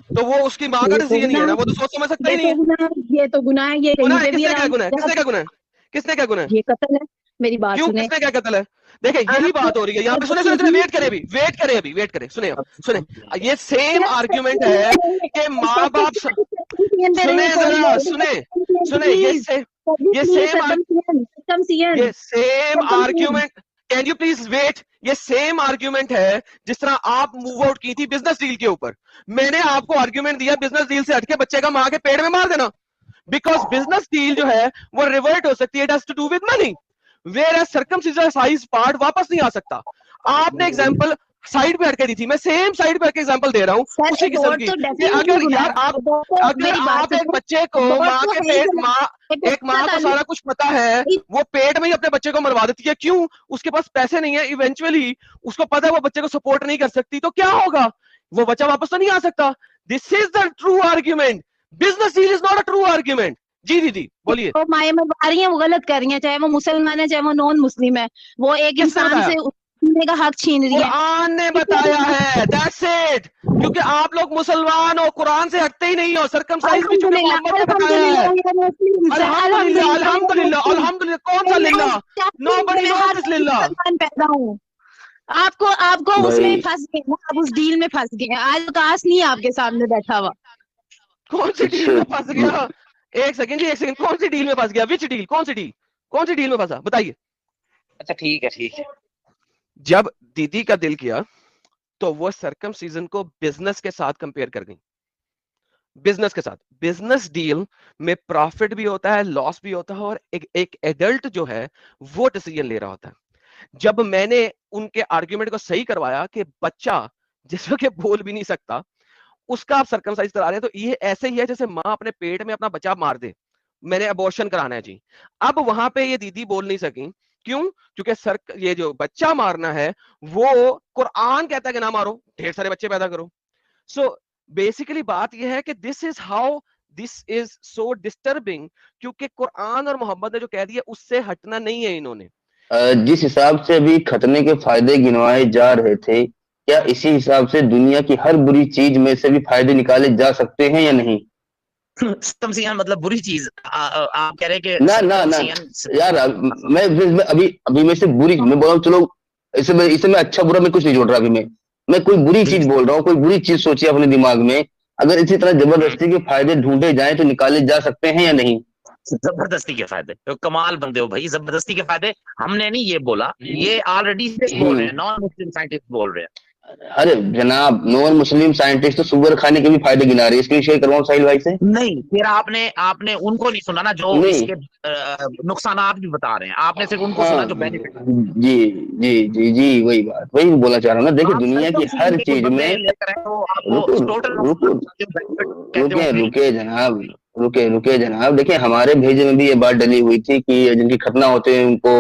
तो वो उसकी माँ का डिसीजन ही है ना, वो तो सोच समझ सकता ही नहीं है। ये तो गुनाह है, ये गुनाह कहीं है। पे भी किसने क्या आराम- गुनाह है? किसने क्या गुनाह है? किसने क्या गुनाह है? ये कत्ल है। मेरी बात क्यों? सुने। किसने क्या कत्ल है? देखिए यही बात हो रही है यहाँ पे। सुने सुने सुने, वेट करें अभी, वेट करें, सुने अब, सुने। ये सेम आर्ग्यूमेंट है कि माँ बाप, सुने जरा, सुने ये same argument, can you please wait. ये सेम आर्ग्यूमेंट है जिस तरह आप मूव आउट की थी बिजनेस डील के ऊपर। मैंने आपको आर्ग्यूमेंट दिया बिजनेस डील से हटके बच्चे का माँ के पेट में मार देना, बिकॉज बिजनेस डील जो है वो रिवर्ट हो सकती है, it has to do with money, where circumcision size part वापस नहीं आ सकता। आपने एग्जांपल साइड पे हटके दी थी, मैं सेम साइड पे हटके एग्जांपल दे रहा हूं उसी किस्म की। अगर यार आप एक बच्चे को माँ के पेट, एक माँ को सारा कुछ पता है, वो पेट में ही अपने बच्चे को मरवा देती है, क्यों? उसके पास पैसे नहीं है, इवेंचुअली उसको पता है वो बच्चे को सपोर्ट नहीं कर सकती, तो क्या होगा? वो बच्चा वापस तो नहीं आ सकता। This is the true argument. Business deal is not a true argument. जी दीदी बोलिए। तो माए मरवा रही हैं, वो गलत कर रही हैं, चाहे वो मुसलमान है चाहे वो नॉन मुस्लिम है, वो एक इंसान से जीने का हक छीन रही है। कुरान ने बताया है, दैट्स इट। क्योंकि आप लोग मुसलमान हो, कुरान से हटते ही नहीं हो। सर्कमसाइज भी चूंकि मोहम्मद ने बताया है। अल्हम्दुलिल्लाह अल्हम्दुलिल्लाह अल्हम्दुलिल्लाह। कौन सा लिल्लाह? नोबडी नोस दिस लिल्लाह। पैदा हूँ, आपको उसमें फंस गए ना, आप उस डील में फंस गए। आज काश नहीं आपके सामने बैठा हुआ। कौन सी डील में फंस गया? एक सेकंड जी, एक सेकंड। कौन सी डील में फंस गया? Which deal? कौन सी डील में फंसा? बताइए। अच्छा ठीक है। जब दीदी का दिल किया तो वो सर्कमसीजन को बिजनेस के साथ कंपेयर कर गई। बिजनेस के साथ, बिजनेस डील में प्रॉफिट भी होता है, लॉस भी होता है, और एक एडल्ट जो है वो डिसीजन ले रहा होता है। जब मैंने उनके आर्ग्यूमेंट को सही करवाया कि बच्चा जिसको के बोल भी नहीं सकता उसका आप सर्कमसाइज करा रहे हैं, तो ये ऐसे ही है जैसे माँ अपने पेट में अपना बच्चा मार दे, मैंने अबॉर्शन कराना है जी। अब वहां पे ये दीदी बोल नहीं सकी, क्यों? क्योंकि ये जो बच्चा मारना है वो कुरान कहता है कि ना मारो, ढेर सारे बच्चे पैदा करो। सो बेसिकली बात यह है कि दिस इज सो डिस्टर्बिंग, क्योंकि कुरान और मोहम्मद ने जो कह दिया उससे हटना नहीं है इन्होंने। जिस हिसाब से अभी खतने के फायदे गिनवाए जा रहे थे, क्या इसी हिसाब से दुनिया की हर बुरी चीज में से भी फायदे निकाले जा सकते हैं या नहीं? सर्कमसिजन मतलब बुरी चीज आप कह रहे हैं कि ना यार, मैं अभी मैं से बुरी मैं बोल रहा हूँ, चलो इसे मैं अच्छा बुरा में कुछ नहीं जोड़ रहा। अभी मैं कोई बुरी चीज बोल रहा हूँ, कोई बुरी चीज सोचिए अपने दिमाग में। अगर इसी तरह जबरदस्ती के फायदे ढूंढे जाएं तो निकाले जा सकते हैं या नहीं? जबरदस्ती के फायदे, तो कमाल बंदे हो भाई। जबरदस्ती के फायदे हमने नहीं ये बोला, ये ऑलरेडी बोल रहे हैं, नॉन मुस्लिम साइंटिस्ट बोल रहे हैं। अरे जनाब, नॉन मुस्लिम साइंटिस्ट तो सुगर खाने के भी फायदे गिना रहे हैं। स्क्रीन शेयर करवाऊं साहिल भाई से? नहीं, फिर आपने उनको नहीं सुना ना जो इसके नुकसानात भी बता रहे हैं, आपने सिर्फ उनको सुना जो बेनिफिट। जी वही बात, वही बोलना चाह रहा हूँ ना। देखिए दुनिया की हर चीज में रुके जनाब। देखिए हमारे भेजे में भी ये बात डली हुई थी कि जिनकी खतना होते हैं उनको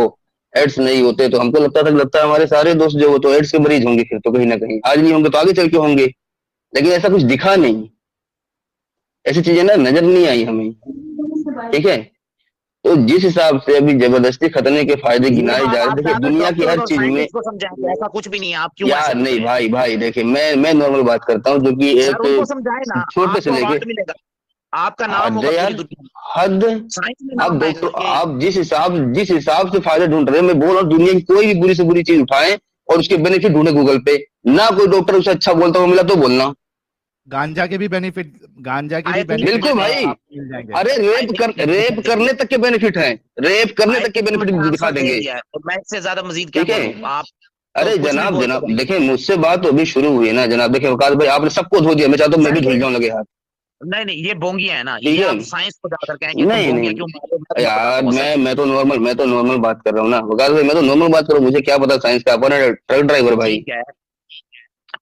एड्स नहीं होते, तो हमको लगता है हमारे सारे दोस्त जो वो तो एड्स के मरीज होंगे, फिर तो कहीं ना कहीं आज नहीं होंगे तो आगे चल के होंगे। लेकिन ऐसा कुछ दिखा नहीं, ऐसी चीजें ना नजर नहीं आई हमें, ठीक है? तो जिस हिसाब से अभी जबरदस्ती खतने के फायदे गिनाए जा रहे, देखिए दुनिया की हर चीज में ऐसा कुछ भी नहीं है। आप क्यों यार नहीं भाई देखिए, मैं नॉर्मल बात करता हूँ, जो कि एक छोटे से लेके आपका नाम होगा हद। आप जिस हिसाब से फायदे ढूंढ रहे हैं, मैं बोल रहा हूँ दुनिया की कोई भी बुरी से बुरी चीज उठाएं और उसके बेनिफिट ढूंढे गूगल पे, ना कोई डॉक्टर उसे अच्छा बोलता हुआ मिला तो बोलना। गांजा के भी बेनिफिट बिल्कुल भाई। अरे रेप करने तक के बेनिफिट हैं, रेप करने तक के बेनिफिट दिखा देंगे। मैं इससे ज्यादा मजीद क्या बोलूं आप? अरे जनाब देखिए मुझसे बात तो अभी शुरू हुई है ना जनाब। देखिए वकास भाई आपने सबको धो दिया, मैं चाहता हूँ मैं भी धुल जाऊं लगे हाथ। नहीं नहीं, ये बोंगिया है ना, ठीक ये है। आप साइंस को जाकर कहेंगे तो नहीं बोंगिया नहीं क्यों मारो, मैं यार, हो सकता मैं तो नॉर्मल बात कर रहा हूँ ना वकास भाई, मैं तो नॉर्मल बात कर रहा हूँ, मुझे क्या पता साइंस का, अपन ट्रक ड्राइवर भाई। ठीक है,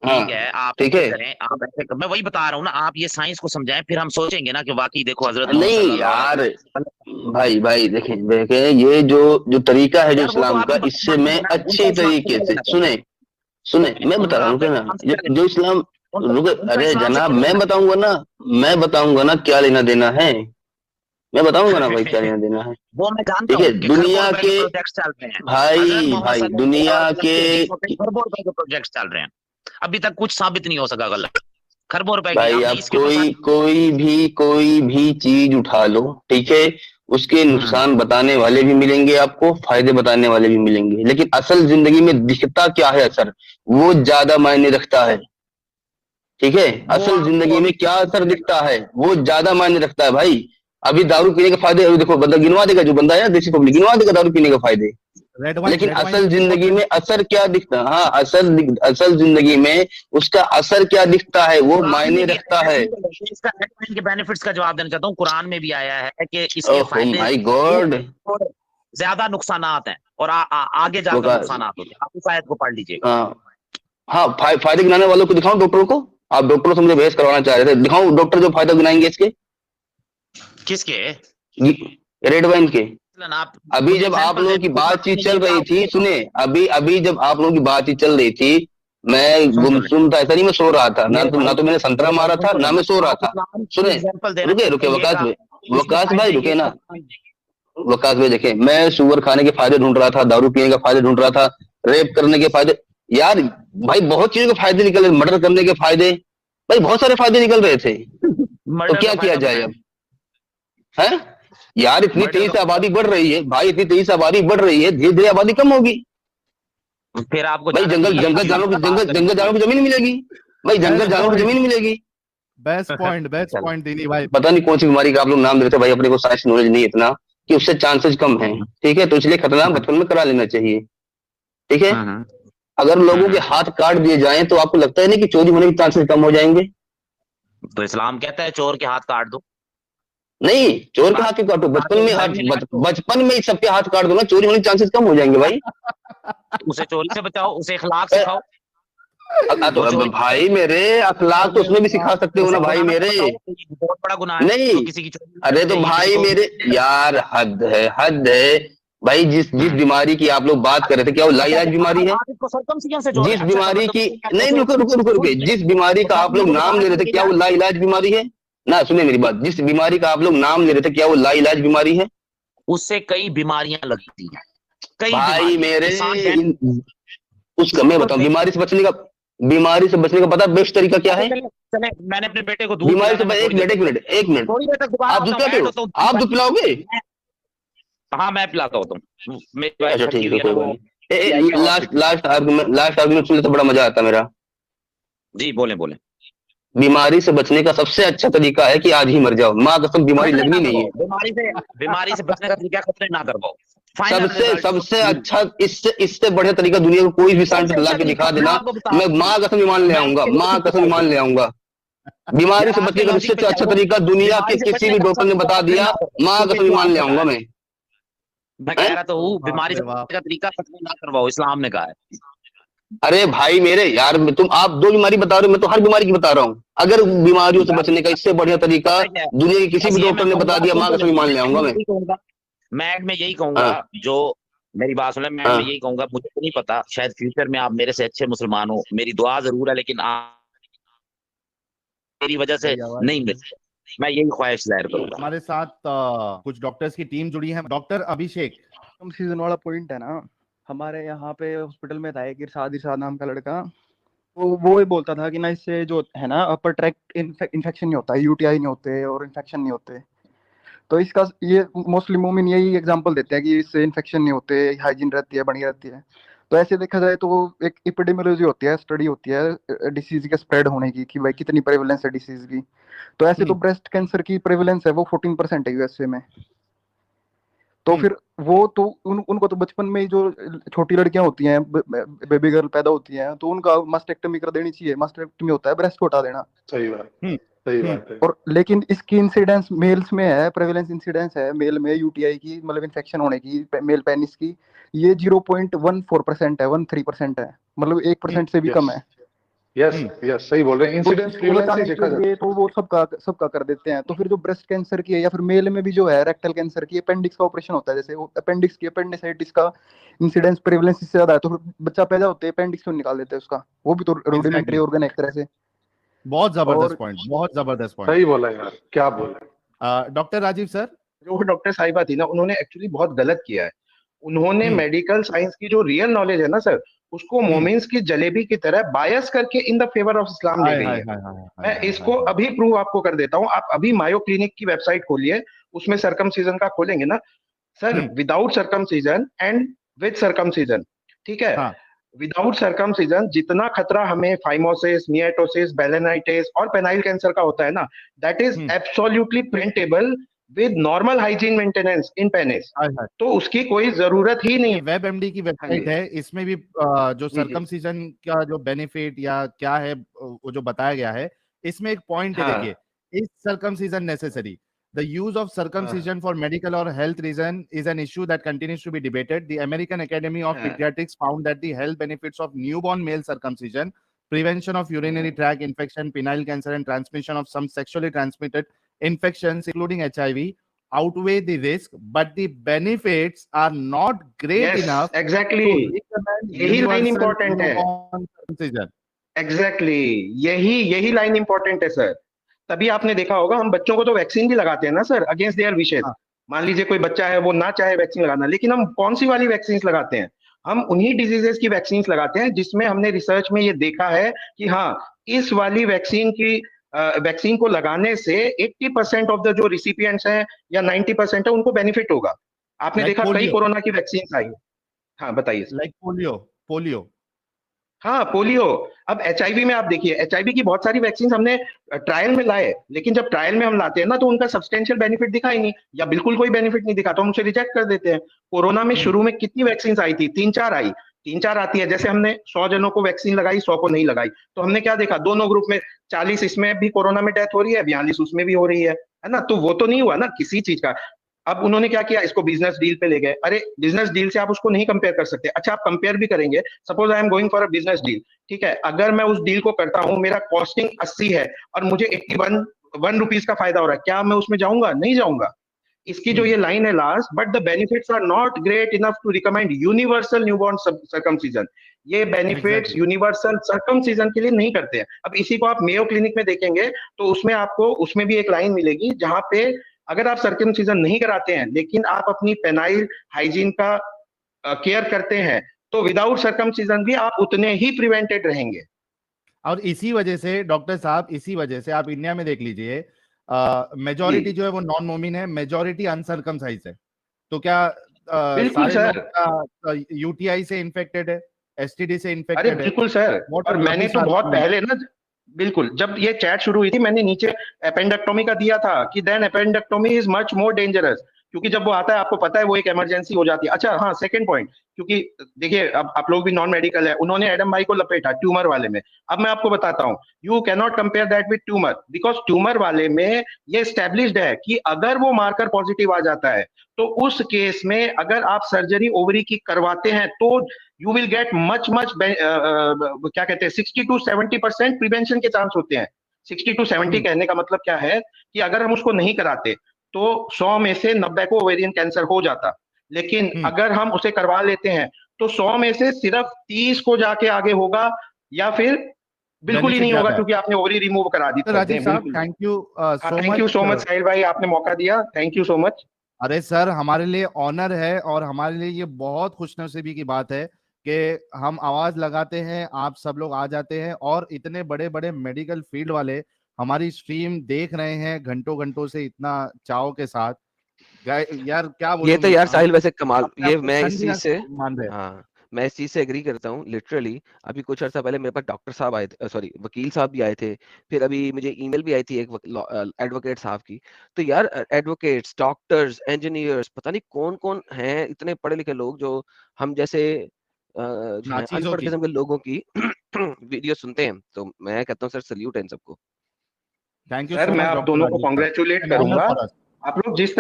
हाँ ठीक है, आप ठीक ऐसे है। करें, आप ऐसे, मैं वही बता रहा हूँ ना, आप ये साइंस को समझाएं, फिर हम सोचेंगे ना कि वाकई देखो हजरत मोहम्मद नहीं सल्लल्लाहु यार अलैहि वसल्लम। भाई देखें देखें, ये जो तरीका है जो यार वो तो इस्लाम का, आपको इससे बताना मैं है ना, अच्छे उनका इस्लाम से तरीके क्या से लेना देना सुने सुने, मैं है, बता रहा हूँ आपका क्या ना, इस्लाम से क्या लेना जो इस्लाम, रुको, उनका अरे इस्लाम से जनाब क्या मैं लेना बताऊंगा ना क्या लेना देना है, मैं बताऊंगा ना भाई क्या देना लेना देना है। वो मैं जानता ठीक है, हूँ कि खरबों दुनिया रुपए के के प्रोजेक्ट्स चल रहे हैं, हजरत भाई मोहम्मद भाई सल्लल्लाहु दुनिया अलैहि वसल्लम के के दीनों पे खरबों रुपए के प्रोजेक्ट्स चल रहे हैं, अभी तक कुछ साबित नहीं हो सका गलत, खरबों रुपए के, भाई आपने आप इसके ऊपर कोई भी चीज उठा लो, ठीक है, उसके नुकसान बताने वाले भी मिलेंगे आपको, फायदे बताने वाले भी मिलेंगे, लेकिन असल जिंदगी में दिखता क्या है असर, वो ज्यादा मायने रखता है। ठीक है, वो असल आपको जिंदगी में अभी क्या असर दिखता है वो ज्यादा मायने रखता है भाई। अभी दारू पीने के फायदे, अभी देखो बंदा गिनवा देगा, जो बंदा है ना देसी पब्लिक गिनवा देगा दारू पीने के फायदे, लेकिन रेड वाइन असल पीने जिंदगी बहुत में असर क्या दिखता है, हाँ असल जिंदगी में उसका असर क्या दिखता है वो कुरान में मायने भी रखता आया है। है, इसका इनके बेनिफिट्स का जवाब देना चाहता हूँ, कुरान में भी आया है कि इसके ओह फायदे माय गॉड। ज्यादा नुकसानात हैं और आगे जाकर नुकसानात होते हैं, आप इस आयत को पढ़ लीजिएगा। हाँ हाँ, फायदे गिनाने वालों को दिखाऊं, डॉक्टरों को, आप डॉक्टरों से मुझे बहस करवाना चाह रहे थे, दिखाऊं डॉक्टर जो फायदा गिनाएंगे इसके, किसके? रेड वाइन के। आप अभी मुझे जब आप एग्जांपल लोगों दे की दो, बातचीत आपने ये चल रही कहा, थी, सुने, अभी जब आप लोगों की बातचीत चल रही थी, मैं सुन तो ले गुमसुम था, ऐसा नहीं मैं सो रहा था, मेरे ना भाई, तो मैंने संतरा मेरे भाई मारा सुन था, तो ना लेना, मैं सो रहा आप था। इस्लाम की सुने, एग्जांपल देना रुके चाहते रुके हैं, ये वकास कहा भाई, इसके वकास भाई फायदे रुके ये ना, सब। वकास भाई देखे, मैं सुअर खाने के फायदे ढूंढ रहा था, दारू पीने का फायदे ढूंढ रहा था, रेप करने के फायदे, यार भाई बहुत चीजों के फायदे निकल रहे, मर्डर करने के फायदे, भाई बहुत सारे फायदे निकल रहे थे, तो मर्डर का क्या किया फायदा जाए बताएं, अब, है यार, इतनी मर्डर तेजी का से आबादी फायदा बढ़ रही है भाई, इतनी तेजी से आबादी बढ़ रही है, धीरे धीरे आबादी कम होगी फिर आपको भाई, जाना चाहिए जंगल इस्लाम का बात करने जानवरों के की लिए। जमीन मिलेगी भाई, जंगल जानवरों की जमीन मिलेगी। बेस्ट चलो, पॉइंट दीनी भाई। पता नहीं कौन सी बीमारी का आप लोग नाम दे रहे थे भाई, अपने को साइंस नॉलेज नहीं है इतना कि उससे चांसेस कम है, ठीक है, तो इसलिए खतरनाक बचपन में करा लेना चाहिए, ठीक है। अगर लोगों के हाथ काट दिए जाएं तो आपको लगता है नहीं कि चोरी होने के चांसेस कम हो जाएंगे? तो इस्लाम कहता है चोर के हाथ काट दो, नहीं, चोर के कुरान हाथ क्यों काटो, कुरान में बाइबल में लिखा है, बचपन में ही सबके हाथ काट दो ना, चोरी होने के चांसेस कम हो जाएंगे भाई। तो उसे चोरी से बचाओ, उसे इखलाक ए, सिखाओ, तो वो चोरी भाई मेरे अखलाक तो उसमें भी सिखा सकते हो उसे ना भाई खुदा ना मेरे। बताओ, तो ये बहुत बड़ा गुनाह है, नहीं, तो किसी की चोरी नहीं अरे करनी तो चाहिए, किसी भाई को मेरे यार, हद है भाई, जिस बीमारी की आप लोग बात कर रहे थे, क्या वो लाइलाज बीमारी है? आप इसको सर्कमसिजन से जोड़ रहे जिस हैं, अच्छा बीमारी की, मतलब नहीं रुको, जिस बीमारी का आप लोग नाम ले रहे थे, क्या वो लाइलाज बीमारी है? ना सुने मेरी बात, जिस बीमारी का आप लोग नाम ले रहे थे, क्या वो लाइलाज बीमारी है? उससे कई बीमारियां लगती हैं, कई भाई मेरे इंसान उसका मैं बताऊं, बीमारी से बचने का पता बेस्ट तरीका क्या है? चले, मैंने अपने बेटे को दूध बीमारी पिलाना, से, एक मिनट, थोड़ी देर तक दोबारा आप दूध आता हूँ, पिलाते ऐड हो? होता हूँ, आप दूध पिलाओगे? हाँ मैं पिलाता हूँ, तुम मेरी वाइफ अच्छा थकी ठीक हुई है, है ना, कोई बात वो नहीं, लास्ट आर्गुमेंट सुनने तो बड़ा मजा आता है मेरा। जी बोले बोले। बीमारी से बचने का सबसे अच्छा तरीका है कि आज ही मर जाओ, माँ कसम बीमारी लगनी नहीं है। बीमारी से बचने का तरीका खतरे ना करवाओ, सबसे अच्छा, इससे बढ़िया तरीका दुनिया को कोई भी साइंटिस्ट ला के दिखा देना, मैं माँ कसम ईमान ले आऊंगा, माँ कसम ईमान ले आऊंगा। बीमारी से बचने का इससे अच्छा तरीका दुनिया के किसी भी डॉक्टर ने बता दिया, माँ कसम ईमान ले आऊंगा मैं कह रहा तो हूँ, बीमारी से बचने का तरीका खत्म ना करवाओ, इस्लाम ने कहा है। अरे भाई मेरे यार, आप दो बीमारी बता रहे हो, मैं तो हर बीमारी की बता रहा हूँ, अगर बीमारियों से बचने का इससे बढ़िया तरीका दुनिया के किसी भी डॉक्टर ने बता दिया, माँ कसम ईमान ले आऊंगा मैं। मैं यही कहूंगा, जो मेरी बात सुने, मैं यही कहूंगा, मुझे तो नहीं पता, शायद फ्यूचर में आप मेरे से अच्छे मुसलमान हो, मेरी दुआ जरूर है, लेकिन आप मेरी वजह से नहीं मिल, मैं यही ख्वाहिश जाहिर करूंगा। हमारे साथ कुछ डॉक्टर्स की टीम जुड़ी है। डॉक्टर अभिषेक, सीजन वाला पॉइंट है ना, हमारे यहाँ पे हॉस्पिटल में था एक इरशाद नाम का लड़का, वो ही बोलता था कि ना इससे जो है ना अपर ट्रैक्ट इन्फेक्शन नहीं होता, यूटीआई नहीं होते और इन्फेक्शन नहीं होते, तो इसका ये मोस्टली मोमिन यही एग्जांपल देते हैं कि इससे इन्फेक्शन नहीं होते, हाइजीन रहती है, बनी रहती है। तो ऐसे देखा जाए तो एक एपिडेमियोलॉजी होती है, स्टडी होती है डिसीज के स्प्रेड होने की, कि भाई कितनी प्रेवलेंस है डिसीज की। तो ऐसे तो ब्रेस्ट कैंसर की प्रेवलेंस है वो 14% है यूएसए में। तो फिर वो तो उनको तो बचपन में ही जो छोटी लड़कियां होती हैं, बेबी गर्ल पैदा होती हैं, तो उनका मस्टेक्टमी कर देनी चाहिए। मस्टेक्टमी होता है ब्रेस्ट को हटा देना। सही बात। सही बात है। और लेकिन इसकी इंसिडेंस मेल्स में है, प्रेवलेंस इंसिडेंस है मेल में यूटीआई की, मतलब इन्फेक्शन होने की मेल पेनिस की, ये 0.14% है, 13% है, मतलब 1% से भी कम है। यस यस, सही बोल रहे हैं। तो इंसिडेंस इसको प्रिवलेंस ही बचाने देखा के जाता लिए तो वो सबका कर देते हैं। तो फिर जो ब्रेस्ट कैंसर की है या फिर मेल में भी जो है रेक्टल कैंसर की, अपेंडिक्स का ऑपरेशन होता है, जैसे वो अपेंडिक्स की अपेंडिसाइटिस का इंसिडेंस प्रेवलेंस इससे ज्यादा है, तो फिर बच्चा पैदा होते अपेंडिक्स क्यों निकाल देते हैं उसका, वो भी तो रूडिमेंट्री ऑर्गन है एक तरह से। बहुत जबरदस्त और पॉइंट, बहुत जबरदस्त पॉइंट। सही बोला यार, क्या बोला। डॉक्टर राजीव सर, जो डॉक्टर साहिबा थी ना, उन्होंने एक्चुअली बहुत गलत किया है। उन्होंने मेडिकल साइंस की जो रियल नॉलेज है ना सर, उसको मोमेंट्स की जलेबी की तरह बायस करके in the favour of Islam ले गई है। मैं इसको अभी प्रूव आपको कर देता हूँ। आप अभी मायो क्लिनिक की वेबसाइट खोलिए, उसमें सर्कमसीजन का खोलेंगे ना sir, without circumcision and with circumcision, ठीक है। विदाउट सर्कमसीजन जितना खतरा हमें फाइमोसिस, मियाटोसिस, बेलेनाइटिस और पेनाइल कैंसर का होता है ना, that is absolutely preventable with normal hygiene maintenance in penis. तो उसकी कोई जरूरत ही नहीं है। WebMD की वेबसाइट है, इसमें भी जो सर्कमसीजन का जो बेनिफिट या क्या है वो जो बताया गया है, इसमें एक पॉइंट है, देखिए, is circumcision necessary? The use of circumcision for medical or health reason is an issue that continues to be debated. The American Academy of Pediatrics found that the health benefits of newborn male circumcision, prevention of urinary tract infection, penile cancer, and transmission of some sexually transmitted infections, including HIV, outweigh the risk, but the benefits are not great enough exactly. to recommend यही line universal important है। newborn circumcision. Exactly यही line important है sir. तभी आपने देखा होगा, हम बच्चों को तो वैक्सीन भी लगाते हैं ना सर, अगेंस्ट देयर विशेस। मान लीजिए कोई बच्चा है, वो ना चाहे वैक्सीन लगाना, लेकिन हम कौन सी वाली वैक्सीन लगाते हैं? हम उन्हीं डिजीजेस की वैक्सीन लगाते हैं जिसमें हमने रिसर्च में ये देखा है कि हाँ, इस वाली वैक्सीन को लगाने से 80% ऑफ द जो रिसिपिएंट्स हैं या 90% है, उनको बेनिफिट होगा। आपने देखा कई कोरोना की वैक्सीन आई। हाँ बताइए। Like polio. हाँ, पोलियो। अब एचआईवी में आप देखिए, एचआईवी की बहुत सारी वैक्सीन हमने ट्रायल में लाए, लेकिन जब ट्रायल में हम लाते हैं ना, तो उनका सब्सटेंशियल बेनिफिट दिखा ही नहीं, या बिल्कुल कोई बेनिफिट नहीं दिखा, तो हम उसे रिजेक्ट कर देते हैं। कोरोना में शुरू में कितनी वैक्सीन आई थी? 3-4 आती है। जैसे हमने 100 जनों को वैक्सीन लगाई, 100 को नहीं लगाई, तो हमने क्या देखा? दोनों ग्रुप में 40 इसमें भी कोरोना में डेथ हो रही है, 42 उसमें भी हो रही है ना। तो वो तो नहीं हुआ ना किसी चीज का। अब उन्होंने क्या किया? इसको बिजनेस डील पे ले गए। अरे बिजनेस डील से आप उसको नहीं कंपेयर कर सकते। अच्छा, आप कंपेयर भी करेंगे, suppose I am going for a business deal, ठीक है। अगर मैं उस डील को करता हूं, मेरा कॉस्टिंग 80 है और मुझे 81 रुपीज का फायदा हो रहा है, क्या मैं उसमें जाऊंगा? नहीं जाऊंगा। इसकी जो ये लाइन है last, but the benefits are not great enough to recommend universal newborn circumcision. ये बेनिफिट्स यूनिवर्सल सर्कमसीजन के लिए नहीं करते हैं। अब इसी को आप मेयो क्लिनिक में देखेंगे, तो उसमें आपको उसमें भी एक लाइन मिलेगी जहां पे अगर आप सर्कमसीजन नहीं कराते हैं, लेकिन आप अपनी पेनाइल हाइजीन का केयर करते हैं, तो विदाउट सर्कमसीजन भी आप उतने ही प्रिवेंटेड रहेंगे। और इसी वजह से डॉक्टर साहब, इसी वजह से आप इंडिया में देख लीजिए, मेजॉरिटी जो है वो नॉन मोमिन है, मेजॉरिटी अनसर्कमसाइज है। तो क्या बिल्कुल सर, यूटीआई से इन्फेक्टेड है, एसटीडी से इन्फेक्टेड है? बिल्कुल सर। और मैंने तो बहुत पहले ना, बिल्कुल, जब ये चैट शुरू हुई थी, मैंने नीचे एपेंडेक्टोमी का दिया था कि then appendectomy is much more dangerous, क्योंकि जब वो आता है, आपको पता है, वो एक इमरजेंसी हो जाती है। अच्छा हाँ, सेकंड पॉइंट, क्योंकि देखिए, अब आप लोग भी नॉन मेडिकल है, उन्होंने एडम भाई को लपेटा ट्यूमर वाले में। अब मैं आपको बताता हूँ, you can not compare that with tumour, because tumour वाले में ये एस्टेब्लिश्ड है कि अगर वो मार्कर पॉजिटिव आ जाता है, तो उस केस में अगर आप सर्जरी ओवरी की करवाते हैं, तो यू विल गेट मच क्या कहते हैं, 60 to 70% प्रिवेंशन के चांस होते हैं। 60 to 70 कहने का मतलब क्या है कि अगर हम उसको नहीं कराते तो 100 में से 90 को ओवेरियन कैंसर हो जाता, लेकिन अगर हम उसे करवा लेते हैं तो 100 में से सिर्फ 30 को जाके आगे होगा, या फिर बिल्कुल ही नहीं होगा, क्योंकि आपने ओवरी रिमूव करा दी। राजीव साहब, थैंक यू सो मच साहिल भाई, आपने मौका दिया, थैंक यू सो मच। अरे सर, हमारे लिए ऑनर है और हमारे लिए ये बहुत खुशनसीबी की बात है कि हम आवाज लगाते हैं, आप सब लोग आ जाते हैं, और इतने बड़े बड़े मेडिकल फील्ड वाले हमारी स्ट्रीम देख रहे हैं घंटों घंटों से इतना चाव के साथ। यार क्या बोलूं, ये तो यार साहिल वैसे कमाल, ये मैं इस चीज से मान रहे। हाँ, मैं इस चीज से एग्री करता हूँ। लिटरली अभी कुछ अर्सा पहले मेरे पास डॉक्टर साहब आए थे, सॉरी वकील साहब भी आए थे, फिर अभी मुझे ईमेल भी आई थी एक एडवोकेट साहब की। तो यार एडवोकेट्स, डॉक्टर्स, इंजीनियर्स, पता नहीं कौन कौन हैं इतने पढ़े लिखे लोग जो हम जैसे जो है अनपढ़ किस्म के लोगों की वीडियो सुनते हैं। तो मैं कहता हूँ सर, सल्यूट है इन सबको। थैंक यू सर, सो मैं मच आप दोनों को कॉन्ग्रेचुलेट करूंगा। आप लोग जिस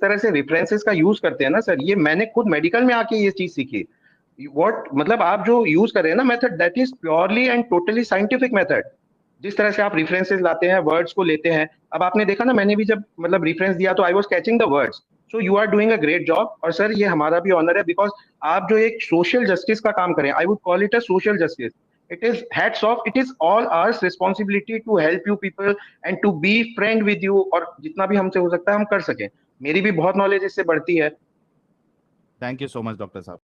तरह से रेफरेंसेस का यूज करते हैं ना सर, ये मैंने खुद मेडिकल में आके ये चीज सीखी। व्हाट मतलब आप जो यूज कर रहे हैं ना method, that is purely and totally scientific method. जिस तरह से आप रेफरेंसेस लाते हैं, वर्ड्स को लेते हैं, अब आपने देखा ना, मैंने भी जब मतलब रेफरेंस दिया तो I was catching the words. So you are doing a great job. और सर ये हमारा भी ऑनर है, बिकॉज आप जो एक सोशल जस्टिस का काम करें, I would call it a social justice. It is hats off. It is all our responsibility to help you people and to be friend with you, और जितना भी हमसे हो सकता है हम कर सकें। मेरी भी बहुत नॉलेज इससे बढ़ती है। Thank you so much doctor साहब।